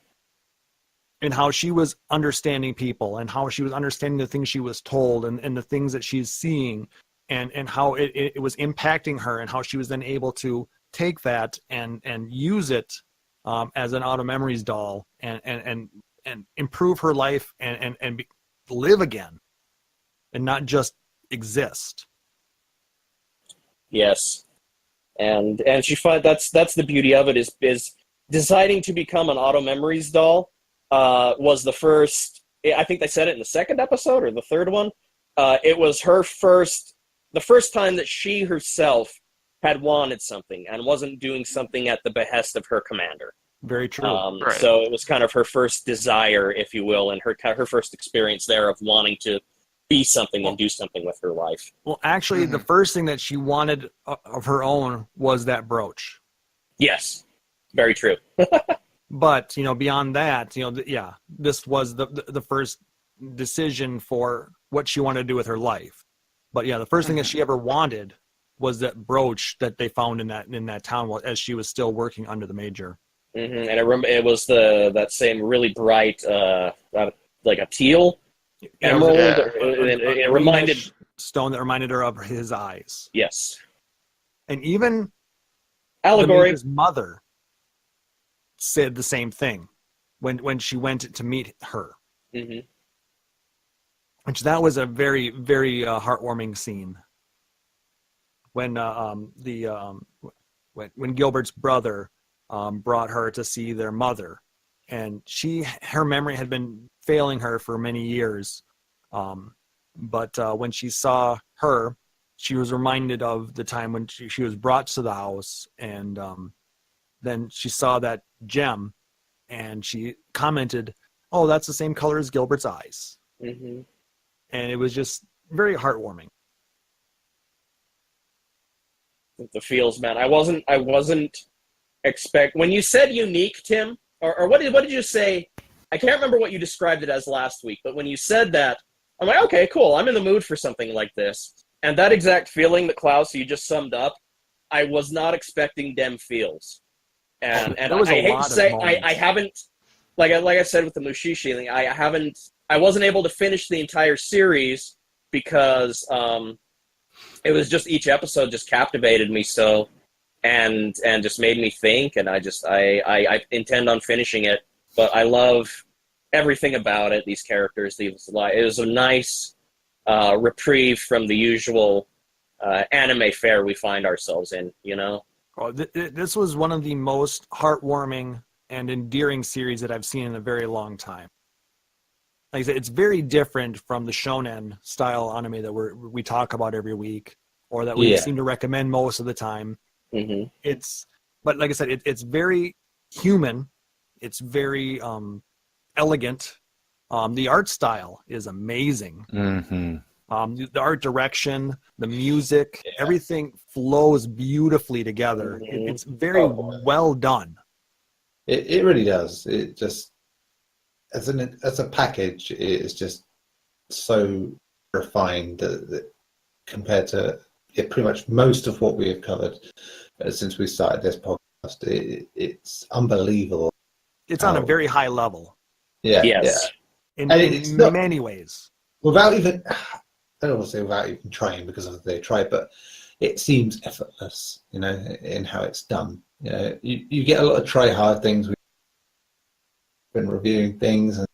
And how she was understanding people, and how she was understanding the things she was told, and the things that she's seeing, and how it was impacting her, and how she was then able to take that and use it as an auto memories doll and improve her life and live again, and not just exist. Yes. And she that's the beauty of it is deciding to become an auto memories doll was the first. I think they said it in the second episode or the third one. It was the first time that she herself had wanted something and wasn't doing something at the behest of her commander. Very true. Right. So it was kind of her first desire, if you will, and her first experience there of wanting to be something and do something with her life. Well, actually, the first thing that she wanted of her own was that brooch. Yes, very true. But, beyond that, this was the first decision for what she wanted to do with her life. But yeah, the first thing that she ever wanted was that brooch that they found in that town as she was still working under the major. Mm-hmm. And it was that same really bright, like a teal emerald. It reminded stone that reminded her of his eyes. Yes, and even allegory. His mother said the same thing when she went to meet her. Mm-hmm. Which that was a very, very heartwarming scene. When when Gilbert's brother brought her to see their mother, and her memory had been failing her for many years. But when she saw her, she was reminded of the time when she was brought to the house, and then she saw that gem, and she commented, "Oh, that's the same color as Gilbert's eyes." Mm-hmm. And it was just very heartwarming. The feels, man. I wasn't when you said unique, Tim, or what did you say? I can't remember what you described it as last week, but when you said that, I'm like, okay, cool. I'm in the mood for something like this. And that exact feeling that Klaus, you just summed up, I was not expecting them feels. And I hate to say, I haven't, like I said with the Mushishi thing, I wasn't able to finish the entire series because it was just, each episode just captivated me so, and just made me think, and I intend on finishing it, but I love everything about it, these characters. It was a nice reprieve from the usual anime fare we find ourselves in, you know? Oh, this was one of the most heartwarming and endearing series that I've seen in a very long time. Like I said, it's very different from the shonen style anime that we talk about every week, or that we seem to recommend most of the time. Mm-hmm. But like I said, it's very human. It's very elegant. The art style is amazing. Mm-hmm. The art direction, the music, everything flows beautifully together. Mm-hmm. It's very well done. It really does. It just, as a package, it's just so refined that compared to pretty much most of what we have covered since we started this podcast, it's unbelievable. It's on a very high level. Yeah. Yes. In not, many ways. Without even, I don't want to say without even trying, because they try, but it seems effortless, you know, in how it's done. You know, you get a lot of try hard things. We've been reviewing things, and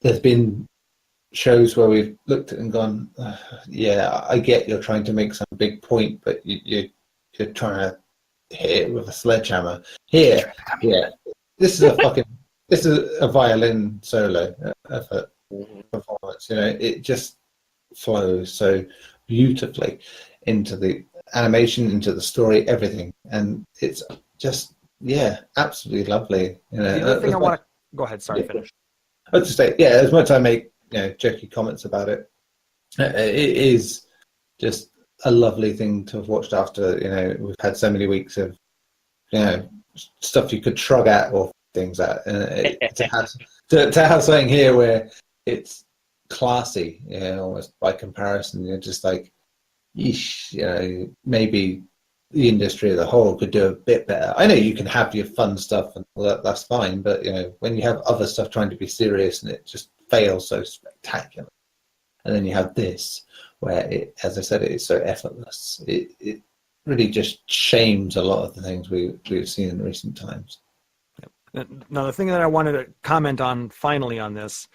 there's been shows where we've looked at and gone, yeah, I get you're trying to make some big point, but you're trying to hit it with a sledgehammer. Here, this is a violin solo effort performance. You know, it just flows so beautifully into the animation, into the story, everything, and it's just absolutely lovely. You know, the other thing I want to go ahead. Sorry, finish. I was just say, as much as I make jokey comments about it, it is just a lovely thing to have watched after we've had so many weeks of stuff you could shrug at or things at, and to have something here where it's classy, almost by comparison. You're just like, yeesh, maybe the industry as a whole could do a bit better. I know you can have your fun stuff and that's fine, but when you have other stuff trying to be serious and it just fails so spectacular, and then you have this where it, as I said, it is so effortless. It really just shames a lot of the things we've seen in recent times. Now, the thing that I wanted to comment on finally on this,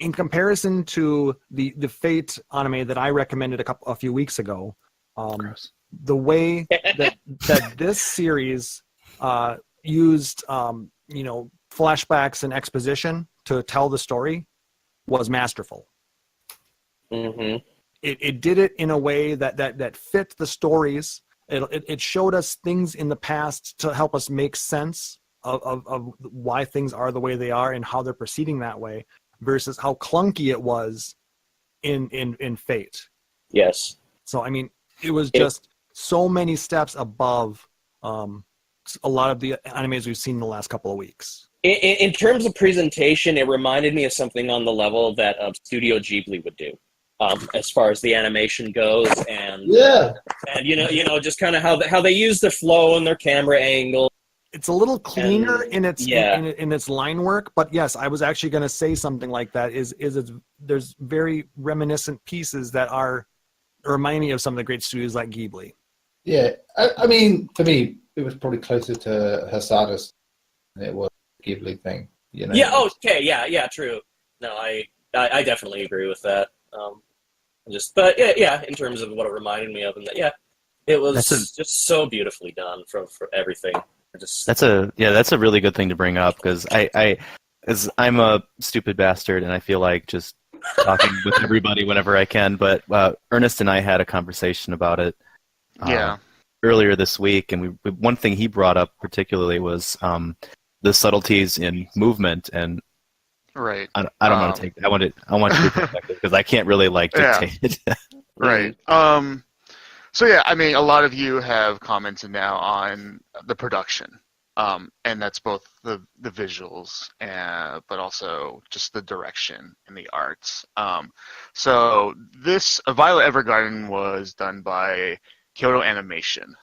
in comparison to the Fate anime that I recommended a few weeks ago, the way that this series used flashbacks and exposition to tell the story was masterful. Mm-hmm. It did it in a way that fit the stories. It showed us things in the past to help us make sense of why things are the way they are and how they're proceeding that way, versus how clunky it was in Fate. Yes. So I mean, it was just so many steps above a lot of the animes we've seen in the last couple of weeks. In terms of presentation, it reminded me of something on the level that Studio Ghibli would do, as far as the animation goes, and just kind of how they use the flow and their camera angle. It's a little cleaner in its line work, but yes, I was actually going to say something like that. There's very reminiscent pieces that are reminding me of some of the great studios like Ghibli. Yeah, I mean, for me, it was probably closer to Hasada's than it was a Ghibli thing. Yeah. Okay. Yeah. True. No, I definitely agree with that. In terms of what it reminded me of, and that, It was That's a just so beautifully done for everything. Just that's a really good thing to bring up because as I'm a stupid bastard and I feel like just talking with everybody whenever I can. But Ernest and I had a conversation about it Yeah. earlier this week, and one thing he brought up particularly was the subtleties in movement, and Right. I don't want to take. I want your perspective because I can't really Yeah. dictate it. Right. So yeah, I mean, a lot of you have commented now on the production, and that's both the visuals, but also just the direction and the arts. So this Violet Evergarden was done by Kyoto Animation,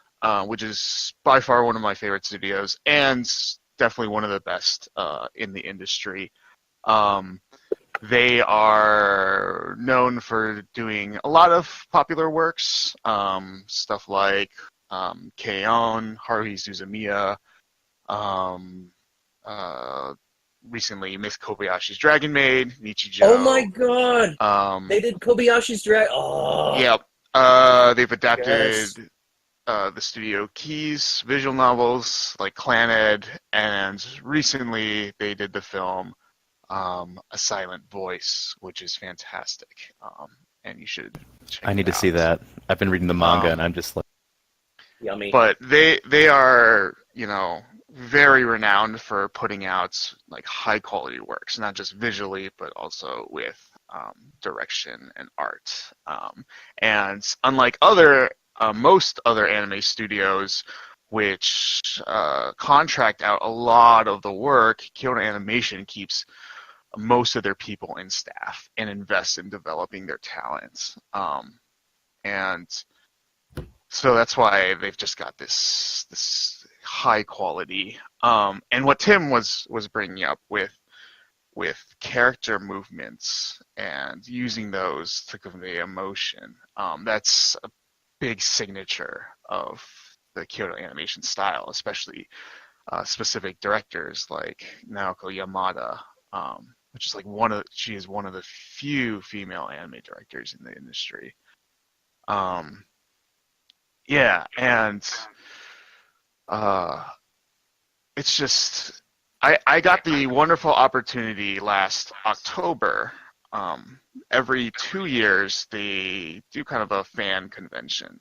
which is by far one of my favorite studios, and definitely one of the best in the industry. They are known for doing a lot of popular works, stuff like K-On!, Haruhi Suzumiya, recently Miss Kobayashi's Dragon Maid, Nichijou. oh my god! They did Kobayashi's Drag. Oh, Yep. They've adapted yes. the Studio Keys visual novels like Claned, and recently they did the film A Silent Voice, which is fantastic, and you should check I need it to see out. that. I've been reading the manga, and I'm just like, Yummy. But they are, very renowned for putting out like high quality works, not just visually, but also with direction and art. And unlike most other anime studios, which contract out a lot of the work, Kyoto Animation keeps most of their people in staff and invest in developing their talents. And so that's why they've just got this high quality. And what Tim was bringing up with character movements and using those to convey emotion, that's a big signature of the Kyoto Animation style, especially specific directors like Naoko Yamada, which is she is one of the few female anime directors in the industry. Yeah, and it's just I got the wonderful opportunity last October. Every 2 years they do kind of a fan convention.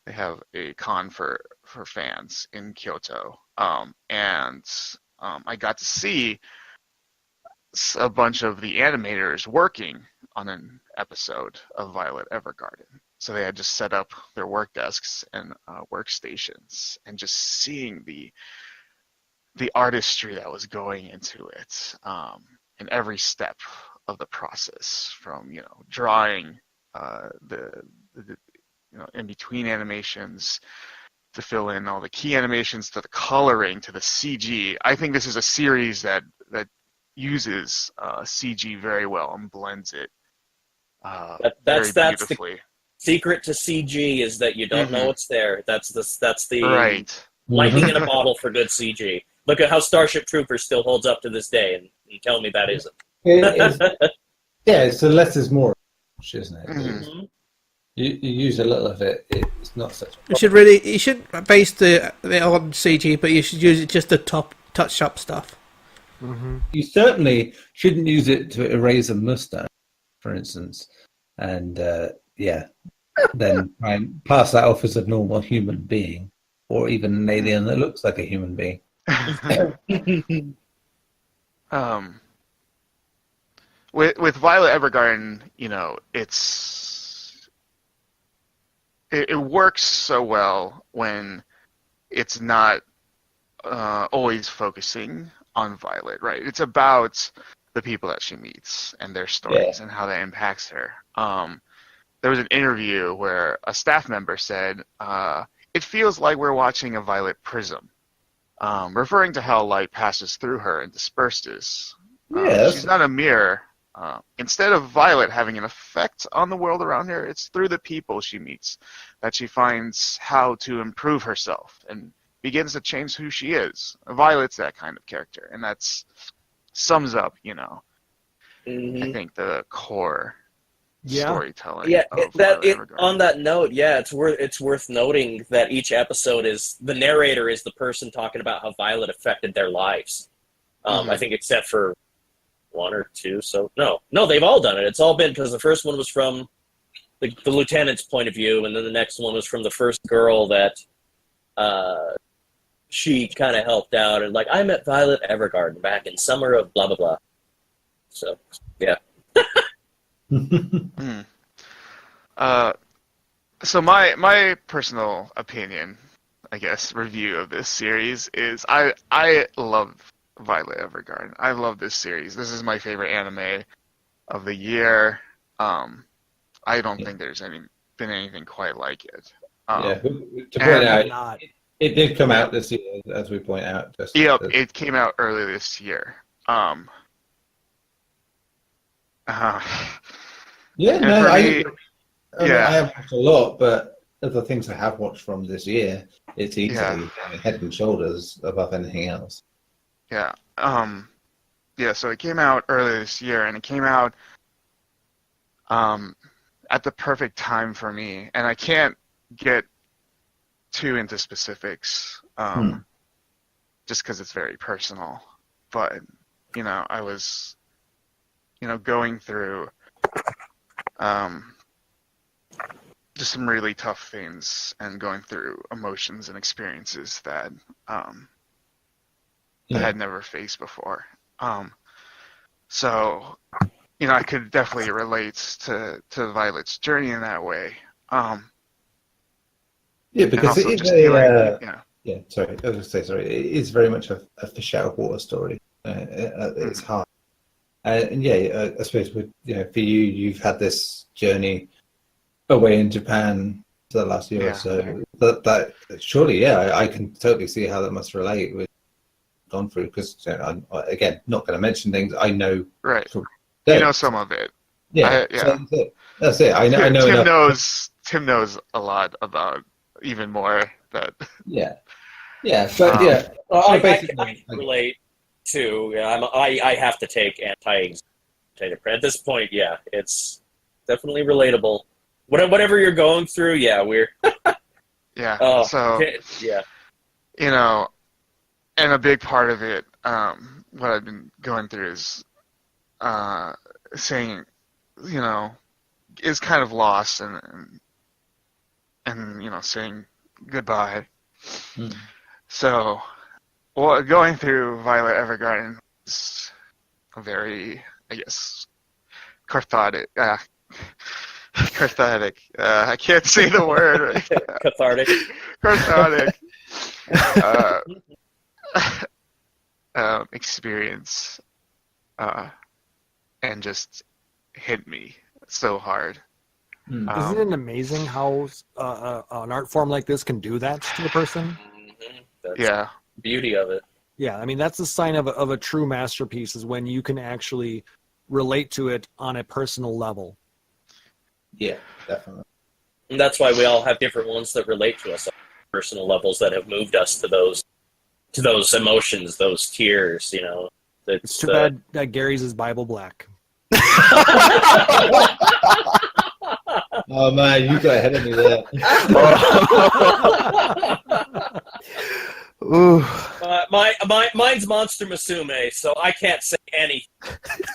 They have a con for fans in Kyoto, and I got to see a bunch of the animators working on an episode of Violet Evergarden. So they had just set up their work desks and workstations, and just seeing the artistry that was going into it, in every step of the process, from drawing the in between animations to fill in all the key animations, to the coloring, to the CG. I think this is a series that uses CG very well and blends it very beautifully. Secret to CG is that you don't know it's there. That's the right. lightning in a bottle for good CG. Look at how Starship Troopers still holds up to this day, and you tell me that isn't. Yeah, so less is more, isn't it? Mm-hmm. You use a little of it. It's not such. You shouldn't base it on CG, but you should use it just the top touch up stuff. Mm-hmm. You certainly shouldn't use it to erase a mustache, for instance, and then try and pass that off as a normal human being, or even an alien that looks like a human being. With Violet Evergarden, it works so well when it's not always focusing on Violet, right? It's about the people that she meets and their stories and how that impacts her. There was an interview where a staff member said, it feels like we're watching a violet prism, referring to how light passes through her and disperses. She's not a mirror. Instead of Violet having an effect on the world around her, it's through the people she meets that she finds how to improve herself and begins to change who she is. Violet's that kind of character, and that sums up, I think, the core storytelling. Yeah, of Violet Evergarden. on that note, yeah, it's worth noting that each episode is the narrator is the person talking about how Violet affected their lives. I think except for one or two. So no, they've all done it. It's all been because the first one was from the lieutenant's point of view, and then the next one was from the first girl that she kind of helped out, and like I met Violet Evergarden back in summer of blah blah blah. So yeah. So my personal opinion, I guess, review of this series is I love Violet Evergarden. I love this series. This is my favorite anime of the year. I don't think there's been anything quite like it. To point out, it did come out this year, as we point out. It came out early this year. I have watched a lot, but of the things I have watched from this year, it's easily head and shoulders above anything else. Yeah. So it came out earlier this year, and it came out at the perfect time for me. And I can't get too into specifics just because it's very personal. But, I was, going through just some really tough things and going through emotions and experiences that I had never faced before. So, I could definitely relate to Violet's journey in that way. Because it is sorry, I was going to say, sorry, it is very much a fish out of water story. It's hard. And I suppose for you, you've had this journey away in Japan for the last year or so. That surely, I can totally see how that must relate with gone through, because I'm again not going to mention things I know. Right. Some of it. Yeah. So that's it. I know. Tim knows a lot about even more that. Yeah. But I basically relate to. I have to take anti-anxiety at this point. Yeah, it's definitely relatable. Whatever you're going through, we're. And a big part of it, what I've been going through is saying, is kind of lost and saying goodbye. So, going through Violet Evergarden is a very, I guess, cathartic. I can't say the word. Cathartic. Experience, and just hit me so hard. Isn't it amazing how an art form like this can do that to a person? That's the beauty of it. Yeah, I mean, that's the sign of a true masterpiece, is when you can actually relate to it on a personal level. Yeah, definitely. And that's why we all have different ones that relate to us on personal levels that have moved us to those emotions, those tears, It's too bad that Gary's is Bible Black. Oh man, you got ahead of me there. Mine's Monster Musume, so I can't say anything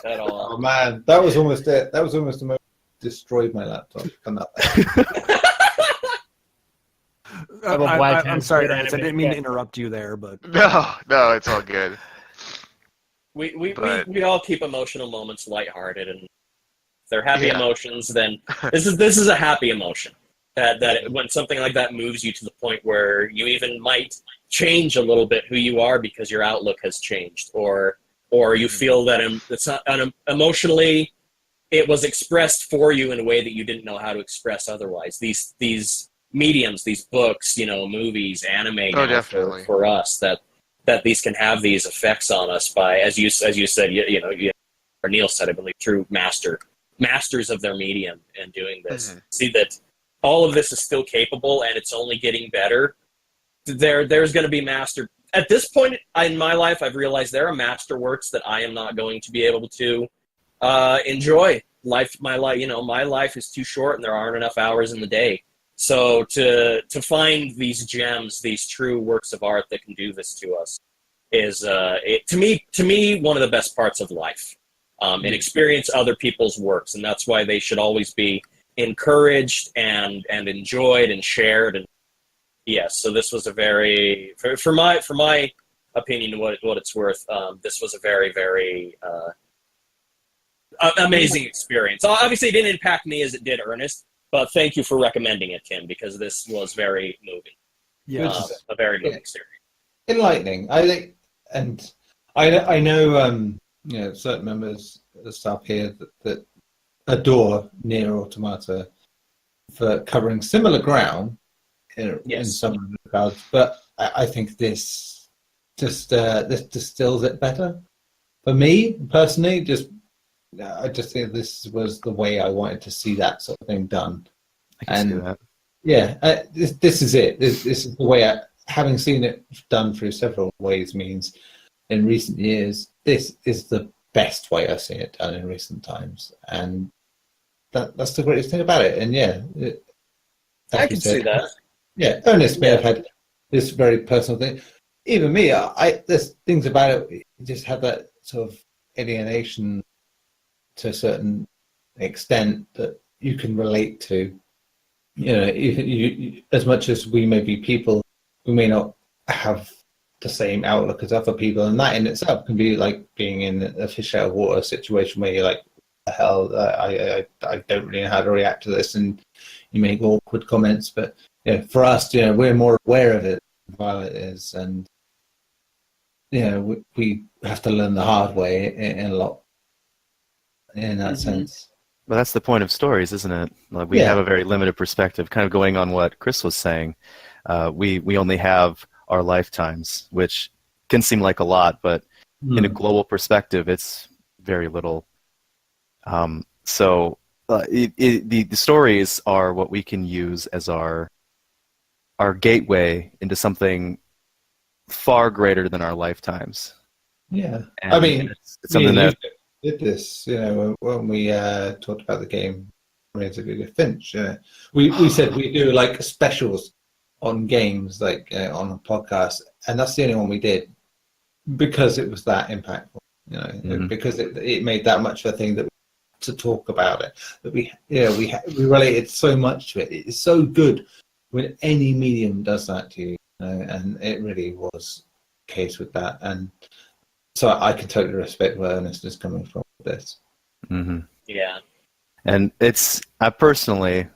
at all. Oh man, that was almost it. That was almost the most destroyed my laptop. I'm sorry, Lance, I didn't mean to interrupt you there, but no, it's all good. We all keep emotional moments lighthearted, and if they're happy emotions, then this is a happy emotion. That when something like that moves you to the point where you even might change a little bit who you are because your outlook has changed, or you feel that it's not emotionally, it was expressed for you in a way that you didn't know how to express otherwise. These mediums, these books, movies, anime, for us that these can have these effects on us by, as you said, or Neil said, I believe, through masters of their medium and doing this. See that all of this is still capable and it's only getting better. There's going to be at this point in my life, I've realized there are masterworks that I am not going to be able to enjoy my life is too short, and there aren't enough hours in the day. So to find these gems, these true works of art that can do this to us, is to me one of the best parts of life. And experience other people's works, and that's why they should always be encouraged and enjoyed and shared. And yes, so this was a very, for my opinion, what it's worth, this was a very, very amazing experience. Obviously, it didn't impact me as it did Ernest, but thank you for recommending it, Tim, because this was very moving. Yeah. A very moving series. Enlightening, I think, and I know certain members of the staff here that adore Nier Automata for covering similar ground in some regards, but I think this distills it better. For me personally, I just think this was the way I wanted to see that sort of thing done. I can see that. Yeah, this is it. This is the way having seen it done through several ways means in recent years, this is the best way I've seen it done in recent times, and that's the greatest thing about it. And I can see that. Yeah, Ernest may have had this very personal thing. Even me, there's things about it. You just have that sort of alienation to a certain extent that you can relate to. You, as much as we may be people who may not have the same outlook as other people, and that in itself can be like being in a fish out of water situation where you're like, the hell, I don't really know how to react to this, and you make awkward comments. But for us, we're more aware of it than Violet is, and we have to learn the hard way in a lot in that sense. Well, that's the point of stories, isn't it? Like we have a very limited perspective, kind of going on what Chris was saying. We only have our lifetimes, which can seem like a lot, but in a global perspective, it's very little. So the stories are what we can use as our gateway into something far greater than our lifetimes. Yeah, and I mean, it's something that did this, when we talked about the game Razor Finch. We said we do like specials on games, like on a podcast, and that's the only one we did because it was that impactful. Because it made that much of a thing that to talk about it. That we related so much to it. It's so good when any medium does that to you, and it really was the case with that. And so I can totally respect where Ernest is coming from with this. Mm-hmm. Yeah. And I personally,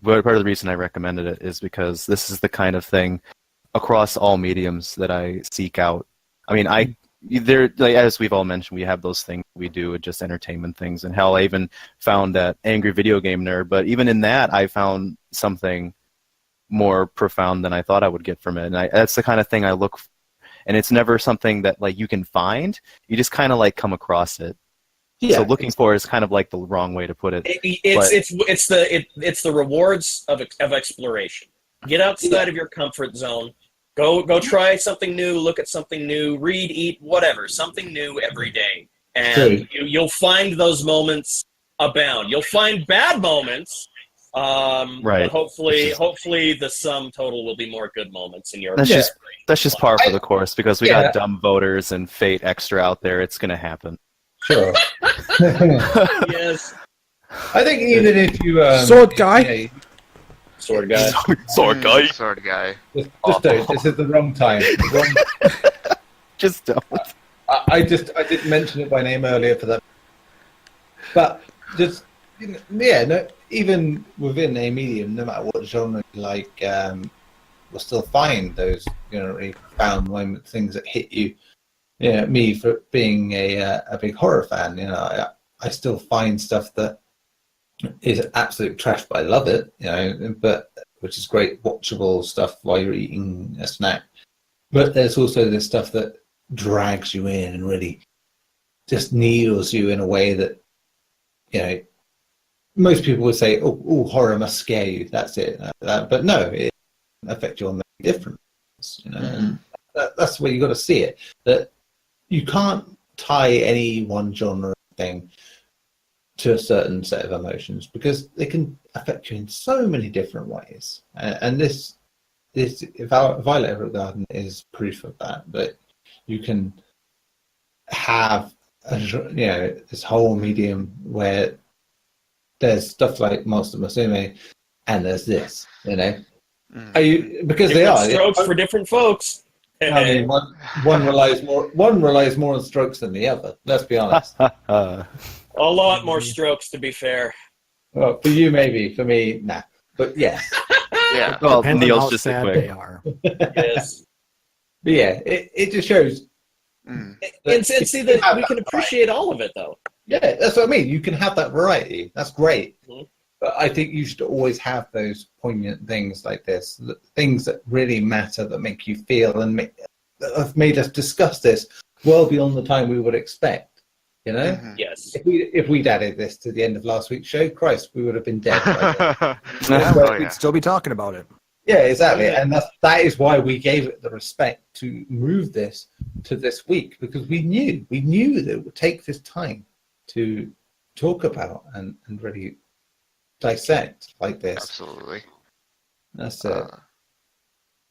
part of the reason I recommended it is because this is the kind of thing across all mediums that I seek out. I mean, as we've all mentioned, we have those things we do, just entertainment things. And hell, I even found that Angry Video Game Nerd, but even in that, I found something more profound than I thought I would get from it. And that's the kind of thing I look for. And it's never something that like you can find. You just kind of like come across it. Yeah, so looking for is kind of like the wrong way to put it. It's the rewards of exploration. Get outside of your comfort zone. Go try something new. Look at something new. Read, eat, whatever. Something new every day, and you'll find those moments abound. You'll find bad moments. Right. But hopefully the sum total will be more good moments in your. That's just par for the course because we got dumb voters and Fate Extra out there. It's gonna happen. Sure. Yes. I think even if you sword guy. Sword guy. Sword guy. Sword guy. Just don't. This is the wrong time. Just don't. I did mention it by name earlier for that. But just even within a medium, no matter what genre you like, we'll still find those really profound moment things that hit you. Me for being a big horror fan, I still find stuff that is absolute trash, but I love it, but which is great watchable stuff while you're eating a snack. But there's also this stuff that drags you in and really just needles you in a way that, most people would say, oh, horror must scare you. That's it. But no, it affects you on many different ways, and that's the way you got to see it. That you can't tie any one genre thing to a certain set of emotions because they can affect you in so many different ways. And this Violet Evergarden is proof of that. That you can have this whole medium where there's stuff like Monster Musume, and there's this. Are you because different they are strokes for different folks. I mean, one relies more on strokes than the other. Let's be honest. A lot more strokes, to be fair. Well, for you maybe, for me, nah. But yes, Yeah. Well, Depends on Neil's how just sad a they quick. are. Yes. but yeah, it just shows. Mm. And see that we can appreciate all of it, though. Yeah, that's what I mean. You can have that variety. That's great. Mhm. But I think you should always have those poignant things like this, things that really matter, that make you feel and that have made us discuss this well beyond the time we would expect. Mhm. Yes. If we'd added this to the end of last week's show, Christ, we would have been dead by then. Yeah, Oh, we'd yeah. still be talking about it. Yeah, exactly. And that is why we gave it the respect to move this to this week, because we knew that it would take this time to talk about and really dissect like this. Absolutely. That's it.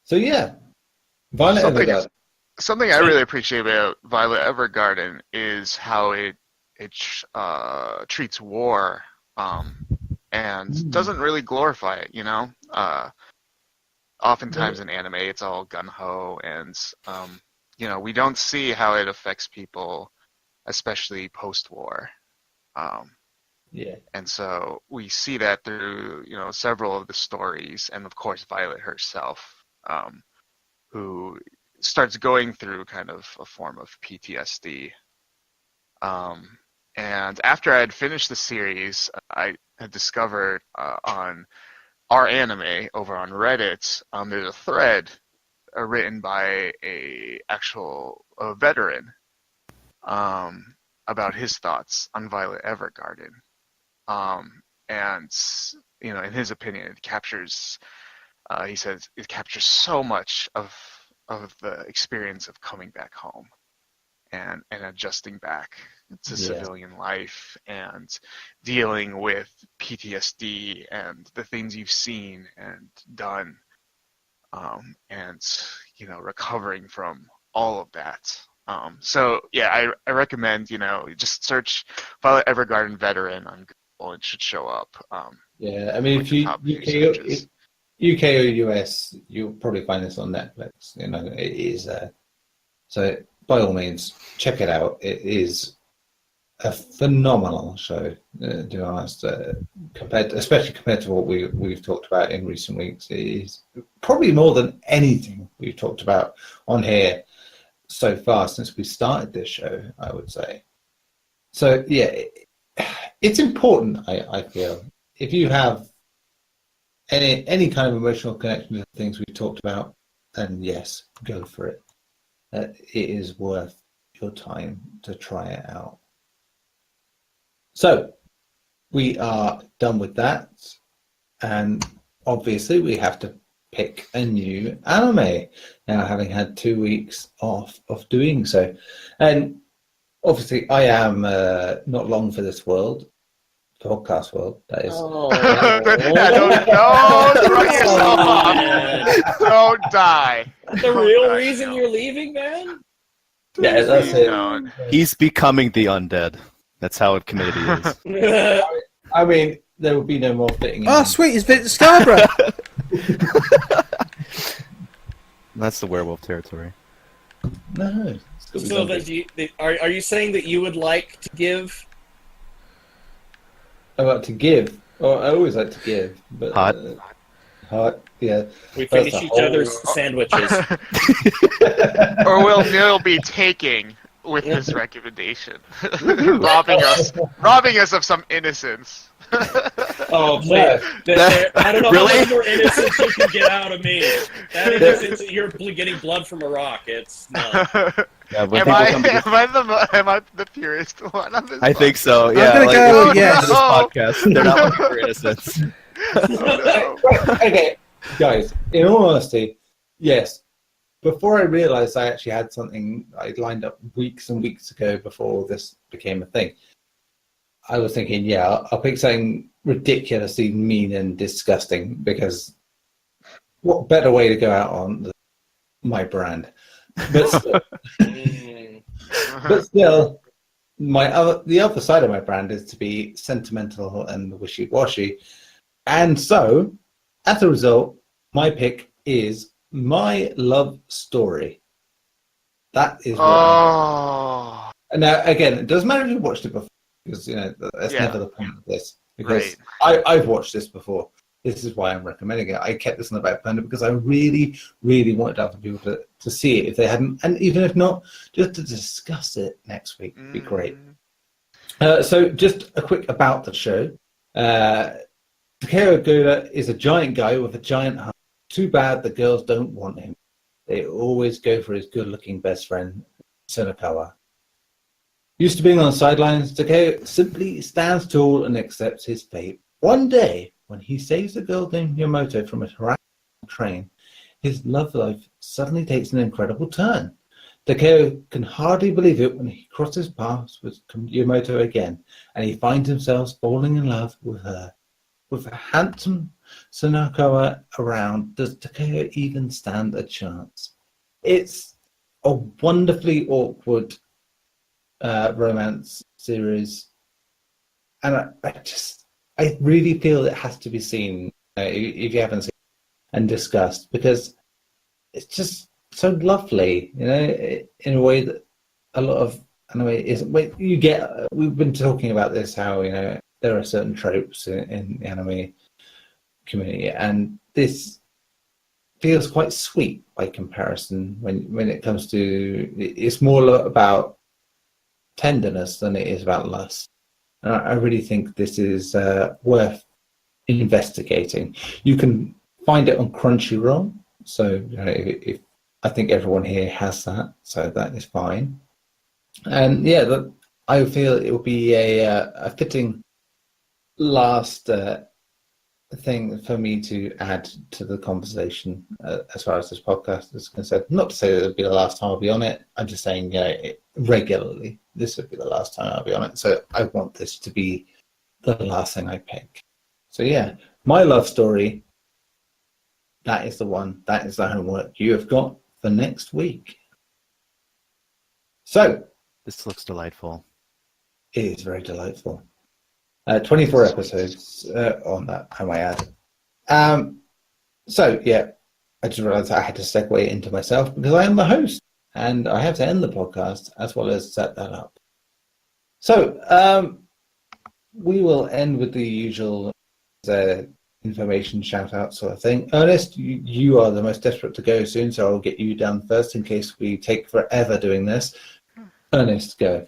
So yeah, Violet Evergarden. Something I really appreciate about Violet Evergarden is how it treats war and doesn't really glorify it. Oftentimes in anime it's all gung-ho, and we don't see how it affects people, especially post-war. Yeah. And so we see that through several of the stories, and of course Violet herself, who starts going through kind of a form of PTSD. And after I had finished the series, I had discovered on our anime over on Reddit, there's a thread written by a veteran about his thoughts on Violet Evergarden. And in his opinion, it captures. He says it captures so much of the experience of coming back home and adjusting back to civilian life and dealing with PTSD and the things you've seen and done, and recovering from all of that. So yeah, I recommend just search Violet Evergarden veteran on Google, and it should show up. Yeah, I mean, if you UK or US, you'll probably find this on Netflix. It is there. So by all means, check it out. It is a phenomenal show, to be honest. Especially compared to what we've talked about in recent weeks, it is probably more than anything we've talked about on here so far since we started this show, I would say. So yeah, it's important. I feel if you have any kind of emotional connection to the things we've talked about, then yes, go for it. It is worth your time to try it out. So we are done with that, and obviously we have to pick a new anime now, having had 2 weeks off of doing so. And obviously I am not long for this world, podcast world, that is. Don't die. The real reason you're leaving, man? Yeah, that's it. He's becoming the undead. That's how committed he is. I mean, there will be no more fitting. Oh, sweet, it's Vincent Scarborough. That's the werewolf territory. No. So are you saying that you would like to give? I like to give. Oh, I always like to give. But, hot, yeah. We finish each other's sandwiches. Or will Neil be taking with this recommendation, robbing us of some innocence? Oh, please. I don't know how much more innocence you can get out of me. That innocence, you're getting blood from a rock. It's no. Yeah, am I the purest one on this? I think so. Yeah, I'm gonna go. Yes. This podcast, they're not looking for innocence. Okay, guys. In all honesty, yes. Before I realised I actually had something I lined up weeks and weeks ago before this became a thing, I was thinking, yeah, I'll pick something ridiculously mean and disgusting, because what better way to go out on than my brand? But still, but still, the other side of my brand is to be sentimental and wishy-washy, and so as a result, my pick is My Love Story. That is what Oh. now, again, it doesn't matter if you've watched it before, because that's Yeah. never the point of this. Because Right. I've watched this before. This is why I'm recommending it. I kept this on the back burner because I really, really wanted other people to see it if they hadn't, and even if not, just to discuss it next week would be great. So, just a quick about the show. Takeo Goda is a giant guy with a giant heart. Too bad the girls don't want him. They always go for his good-looking best friend, Sunakawa. Used to being on the sidelines, Takeo simply stands tall and accepts his fate. One day, when he saves a girl named Yamato from a harassing train, his love life suddenly takes an incredible turn. Takeo can hardly believe it when he crosses paths with Yamato again, and he finds himself falling in love with her. With a handsome Sunakawa around, does Takeo even stand a chance? It's a wonderfully awkward romance series, and I really feel it has to be seen if you haven't seen it and discussed, because it's just so lovely, in a way that a lot of anime isn't. We've been talking about this, how there are certain tropes in the anime community, and this feels quite sweet by comparison when it comes to. It's more about tenderness than it is about lust. And I really think this is worth investigating. You can find it on Crunchyroll, so if I think everyone here has that, so that is fine. And yeah, I feel it will be a fitting last thing for me to add to the conversation as far as this podcast is concerned. Not to say that it'll be the last time I'll be on it. I'm just saying, regularly, this would be the last time I'll be on it. So I want this to be the last thing I pick. So yeah, My Love Story. That is the one. That is the homework you have got for next week. So This looks delightful. it is very delightful. 24 episodes on that, I might add. So, yeah, I just realized I had to segue into myself because I am the host and I have to end the podcast as well as set that up. So, we will end with the usual information shout out sort of thing. Ernest, you are the most desperate to go soon, so I'll get you down first in case we take forever doing this. Ernest, go.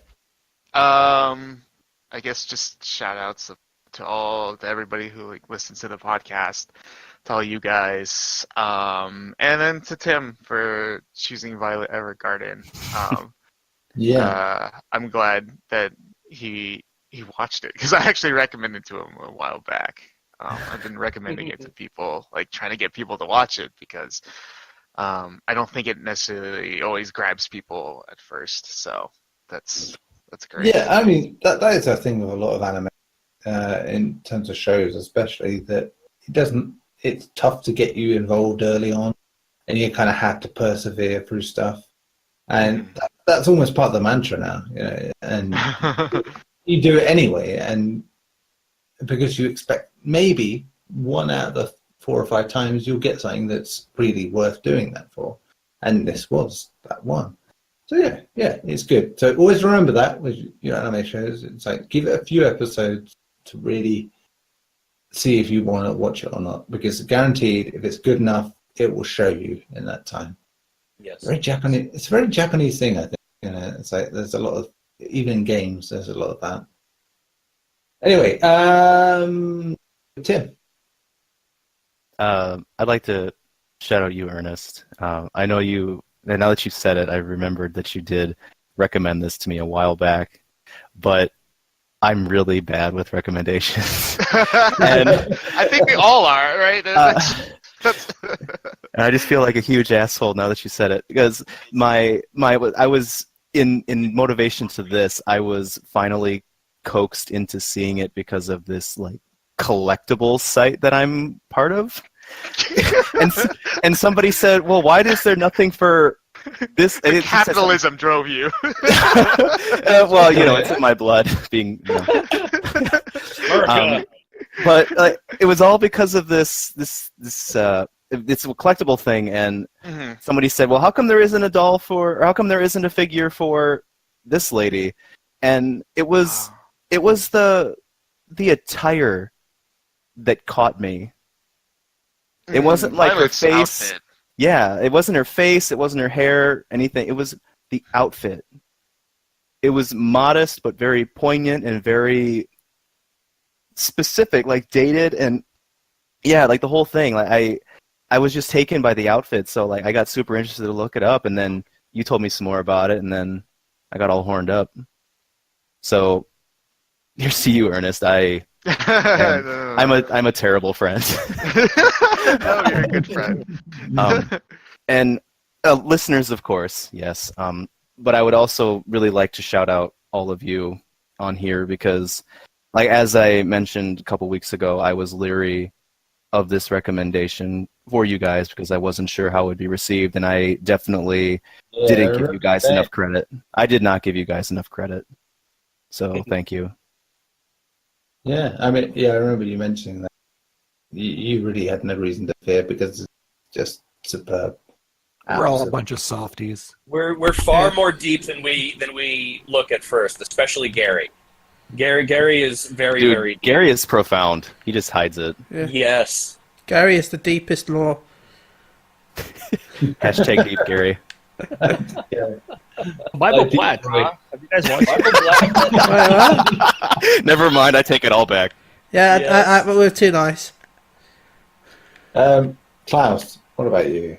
I guess just shout outs to everybody who listens to the podcast, to all you guys, and then to Tim for choosing Violet Evergarden. I'm glad that he watched it because I actually recommended to him a while back. I've been recommending it to people, trying to get people to watch it because I don't think it necessarily always grabs people at first. So that's great. Yeah, I mean that is a thing with a lot of anime, in terms of shows, especially that it's tough to get you involved early on, and you kind of have to persevere through stuff, and that's almost part of the mantra now, and you do it anyway, and because you expect maybe 1 out of the 4 or 5 times you'll get something that's really worth doing that for, and this was that one. So yeah, it's good. So always remember that with your anime shows. It's give it a few episodes to really see if you want to watch it or not, because guaranteed, if it's good enough, it will show you in that time. Yes. Very Japanese. It's a very Japanese thing, I think. It's there's a lot of, even in games, there's a lot of that. Anyway, Tim. I'd like to shout out you, Ernest. I know you, and now that you said it, I remembered that you did recommend this to me a while back, but I'm really bad with recommendations. And I think we all are, right? and I just feel like a huge asshole now that you said it, because I was in motivation to this, I was finally coaxed into seeing it because of this like collectible site that I'm part of. and somebody said, well, why is there nothing for this? Capitalism drove you. Well, it's in my blood being, but it was all because of this it's a collectible thing, and somebody said, well, how come there isn't a doll or how come there isn't a figure for this lady? And it was the attire that caught me. It wasn't like Violet's her face. outfit. Yeah, it wasn't her face. It wasn't her hair. Anything. It was the outfit. It was modest but very poignant and very specific, like dated, and yeah, like the whole thing. Like I was just taken by the outfit, so like I got super interested to look it up, and then you told me some more about it, and then I got all horned up. So here's to you, Ernest. I'm a terrible friend. No, you're a good friend. And listeners, of course, yes. But I would also really like to shout out all of you on here because, like as I mentioned a couple weeks ago, I was leery of this recommendation for you guys because I wasn't sure how it would be received, and I definitely didn't give you guys enough credit. I did not give you guys enough credit. So thank you. Yeah, I mean, I remember you mentioning that. You really had no reason to fear because it's just superb. We're all a bunch of softies. We're far more deep than we look at first, especially Gary. Gary is very deep. Gary is profound. He just hides it. Yeah. Yes. Gary is the deepest lore. Hashtag deep Gary. Bible Black, huh? Have you guys watched it? Never mind, I take it all back. Yeah, Yes. we're too nice. Klaus, what about you?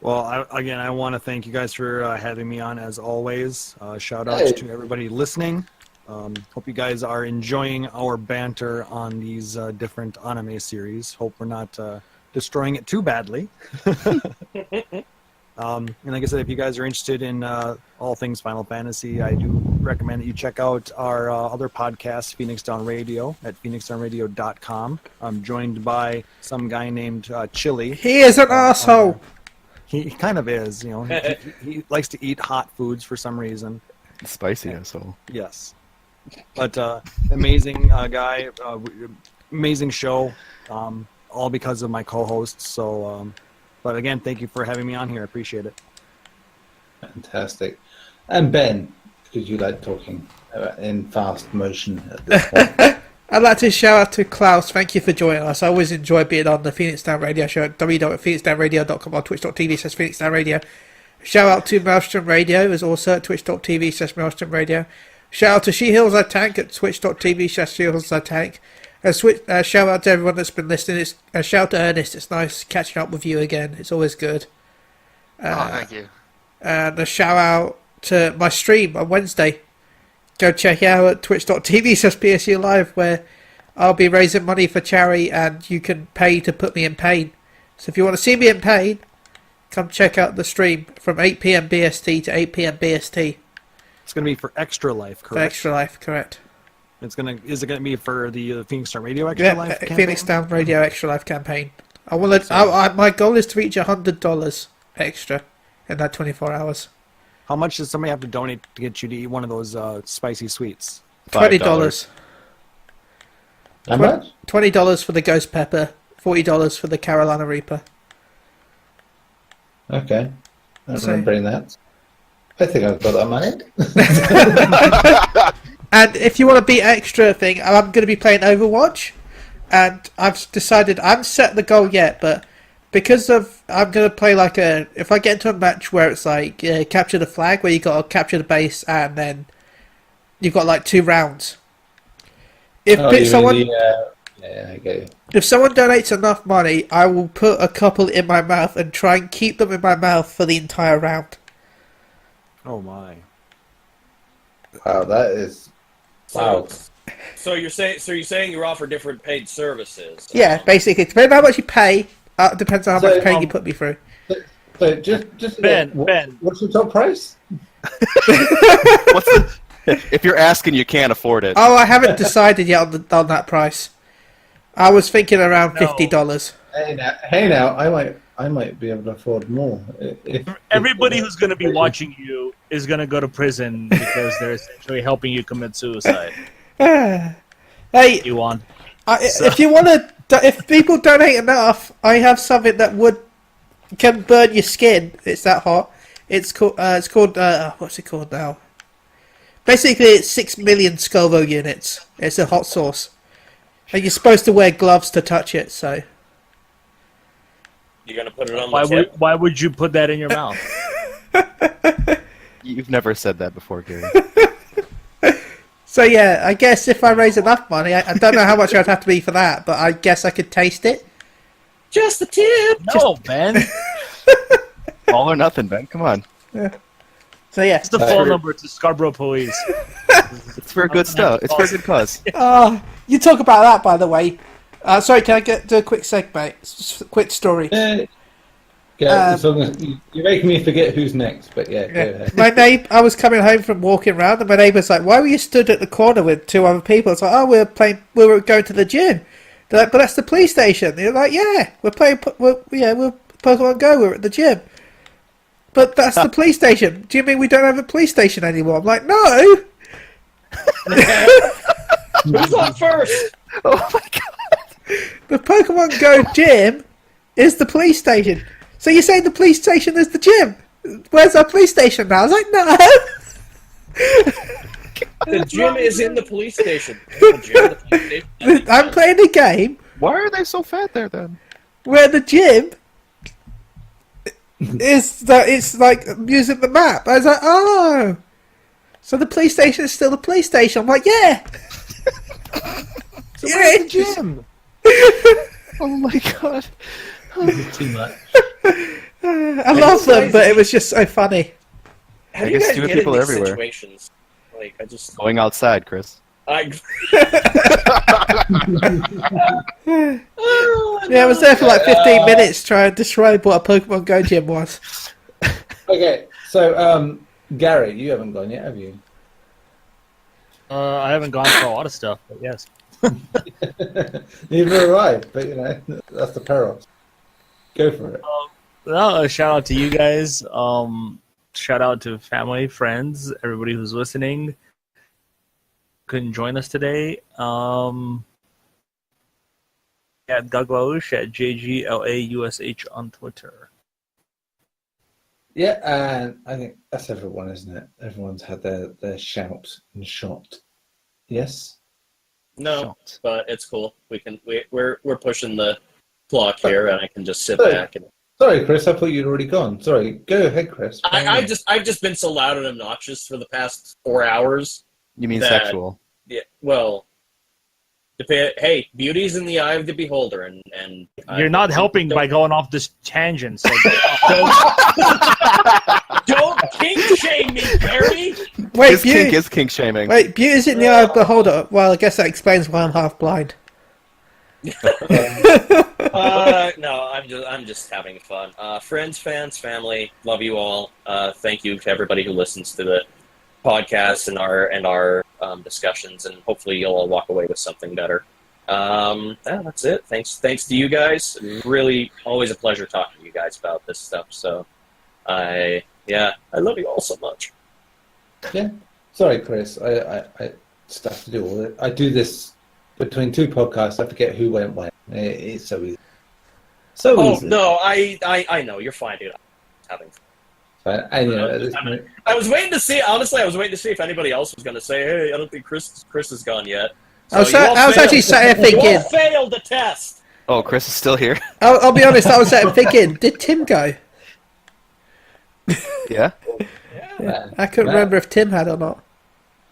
Well, I want to thank you guys for having me on, as always. Shout outs to everybody listening. Hope you guys are enjoying our banter on these different anime series. Hope we're not destroying it too badly. And like I said, if you guys are interested in all things Final Fantasy, I do recommend that you check out our other podcast, Phoenix Down Radio, at phoenixdownradio.com. I'm joined by some guy named Chili. He is an asshole. He kind of is, he likes to eat hot foods for some reason. Spicy asshole. Yes. But amazing guy, amazing show, all because of my co-hosts. So, but again, thank you for having me on here. I appreciate it. Fantastic. And Ben, because you like talking in fast motion at this point. I'd like to shout out to Klaus. Thank you for joining us. I always enjoy being on the Phoenix Down Radio show at www.phoenixdownradio.com or twitch.tv/phoenixdownradio. Shout out to Maelstrom Radio, is also at twitch.tv/Maelstrom Radio. Shout out to She Heals I Tank at twitch.tv/She Heals I Tank. Shout out to everyone that's been listening. Shout out to Ernest. It's nice catching up with you again. It's always good. Thank you. And a shout out to my stream on Wednesday. Go check it out at twitch.tv/PSU Live, where I'll be raising money for charity and you can pay to put me in pain. So if you want to see me in pain, come check out the stream from 8 PM BST to 8 PM BST. It's going to be for Extra Life, correct? For Extra Life, correct. Is it going to be for the Phoenix Down Radio Extra Life campaign? Phoenix Down Radio Extra Life campaign. My goal is to reach $100 extra in that 24 hours. How much does somebody have to donate to get you to eat one of those spicy sweets? $20. How much? $20 for the Ghost Pepper, $40 for the Carolina Reaper. Okay. I'm remembering that. I think I've got that in my head. And if you want to be extra thing, I'm going to be playing Overwatch. And I've decided, I haven't set the goal yet, but because of, I'm going to play if I get into a match where it's like capture the flag, where you got to capture the base and then you've got like 2 rounds. If someone donates enough money, I will put a couple in my mouth and try and keep them in my mouth for the entire round. Oh my! Wow, that is wow. So you're saying you offer different paid services? Yeah, basically, depending on how much you pay, depends on how much pain you put me through. So just Ben, what's your top price? If you're asking, you can't afford it. Oh, I haven't decided yet on that price. I was thinking around $50. Hey now, I might be able to afford more. Everybody who's going to be watching you is going to go to prison because they're essentially helping you commit suicide. Hey, You want? if you want to, if people donate enough, I have something that can burn your skin. It's that hot. It's called what's it called now? Basically, it's 6 million Scoville units. It's a hot sauce, and you're supposed to wear gloves to touch it. So You're gonna put it on the tip? Why would you put that in your mouth? You've never said that before, Gary. So yeah, I guess if I raise enough money, I don't know how much I'd have to be for that, but I guess I could taste it. Just the tip. No, Ben. All or nothing, Ben. Come on. So yeah, It's the phone number to Scarborough Police. It's for good stuff. It's for a good cause. you talk about that, by the way. Sorry, can I do a quick segment? Quick story. You're making me forget who's next, but go ahead. I was coming home from walking around, and my neighbour's like, "Why were you stood at the corner with 2 other people?" It's like, "Oh, we were going to the gym." They're like, "But that's the police station." They're like, "Yeah, we're Pokemon Go. We're at the gym." But that's the police station. Do you mean we don't have a police station anymore? I'm like, no. Who's on first? Oh my god! The Pokemon Go gym is the police station. So you're saying the police station is the gym? Where's our police station now? I was like, no. The gym is in the police station. The police station. I'm playing a game Why are they so fat there then? where the gym it's like using the map. I was like, oh, so the police station is still the police station. I'm like, yeah. So where's the gym? Oh my god! Too much. I love them, but it was just so funny. How I do you guess guys stupid get in people these everywhere. situations? Like, I just... Going outside, Chris. Yeah, I was there for like 15 minutes trying to describe what a Pokemon Go gym was. Okay, so Gary, you haven't gone yet, have you? I haven't gone for a lot of stuff, but yes. Neither have I, but that's the peril. Go for it. Well, a shout out to you guys. Shout out to family, friends, everybody who's listening. Couldn't join us today. At Doug Laush at JGLAUSH on Twitter. Yeah, and I think that's everyone, isn't it? Everyone's had their shout and shot. Yes? No, Shot. but it's cool. We're pushing the clock here, and I can just sit back and... Sorry, Chris, I thought you'd already gone. Sorry, go ahead, Chris. I've just been so loud and obnoxious for the past 4 hours. You mean That- sexual? Yeah, well, hey, beauty's in the eye of the beholder, and You're not helping by going off this tangent. So don't kink shame me, Barry. Wait, His kink is kink shaming. Wait, beauty's in the eye of the beholder. Well, I guess that explains why I'm half blind. No, I'm just having fun. Friends, fans, family, love you all. Thank you to everybody who listens to the podcast and our discussions, and hopefully you'll all walk away with something better. That's it. Thanks to you guys. Really, always a pleasure talking to you guys about this stuff. So, I love you all so much. Yeah. Sorry, Chris. I stuff to do all it. I do this between 2 podcasts. I forget who went when. It's so easy. So easy. No, I know. You're fine, dude. I'm having fun. I was waiting to see. Honestly, I was waiting to see if anybody else was going to say, "Hey, I don't think Chris is gone yet." So I was actually sat there thinking. You all failed the test. Oh, Chris is still here? I'll be honest. I was sat there thinking, did Tim go? Yeah? Yeah, I couldn't remember if Tim had or not.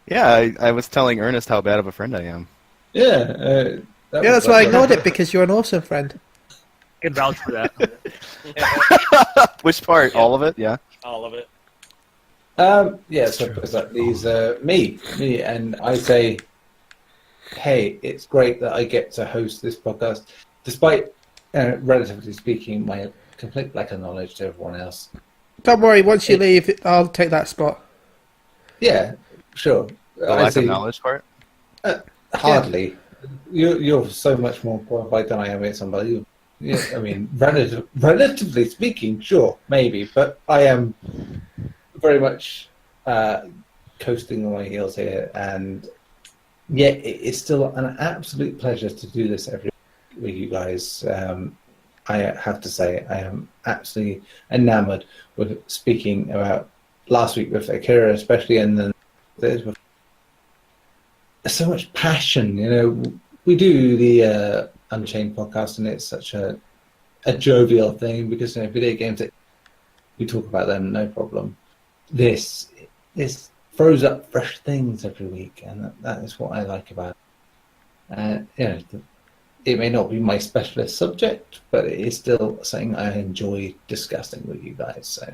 Yeah, I was telling Ernest how bad of a friend I am. Yeah. That's why I ignored it, because you're an awesome friend. I can vouch for that. Which part? All of it? Yeah. All of it. Yeah, so that leaves me, and I say, hey, it's great that I get to host this podcast, despite, relatively speaking, my complete lack of knowledge to everyone else. Don't worry, once you leave, I'll take that spot. Yeah, sure. The lack of knowledge part? Hardly. You're so much more qualified than I am at somebody. Yeah, I mean, relatively speaking, sure, maybe, but I am very much coasting on my heels here, and yet it's still an absolute pleasure to do this every week with you guys. I have to say, I am absolutely enamored with speaking about last week with Akira, especially, and then there's so much passion. You know, we do the Unchained podcast, and it's such a jovial thing because, you know, video games, we talk about them, no problem. This throws up fresh things every week, and that is what I like about it. You know, it may not be my specialist subject, but it is still something I enjoy discussing with you guys. So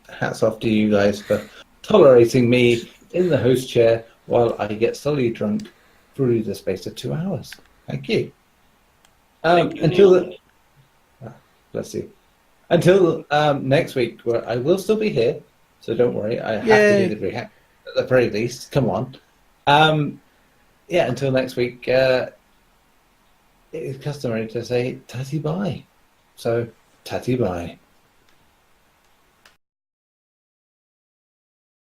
hats off to you guys for tolerating me in the host chair while I get slowly drunk through the space of 2 hours. Thank you. Bless you. Until next week, where I will still be here, so don't worry. I have to be at the very least. Come on. Until next week, it is customary to say tatty bye. So, tatty bye.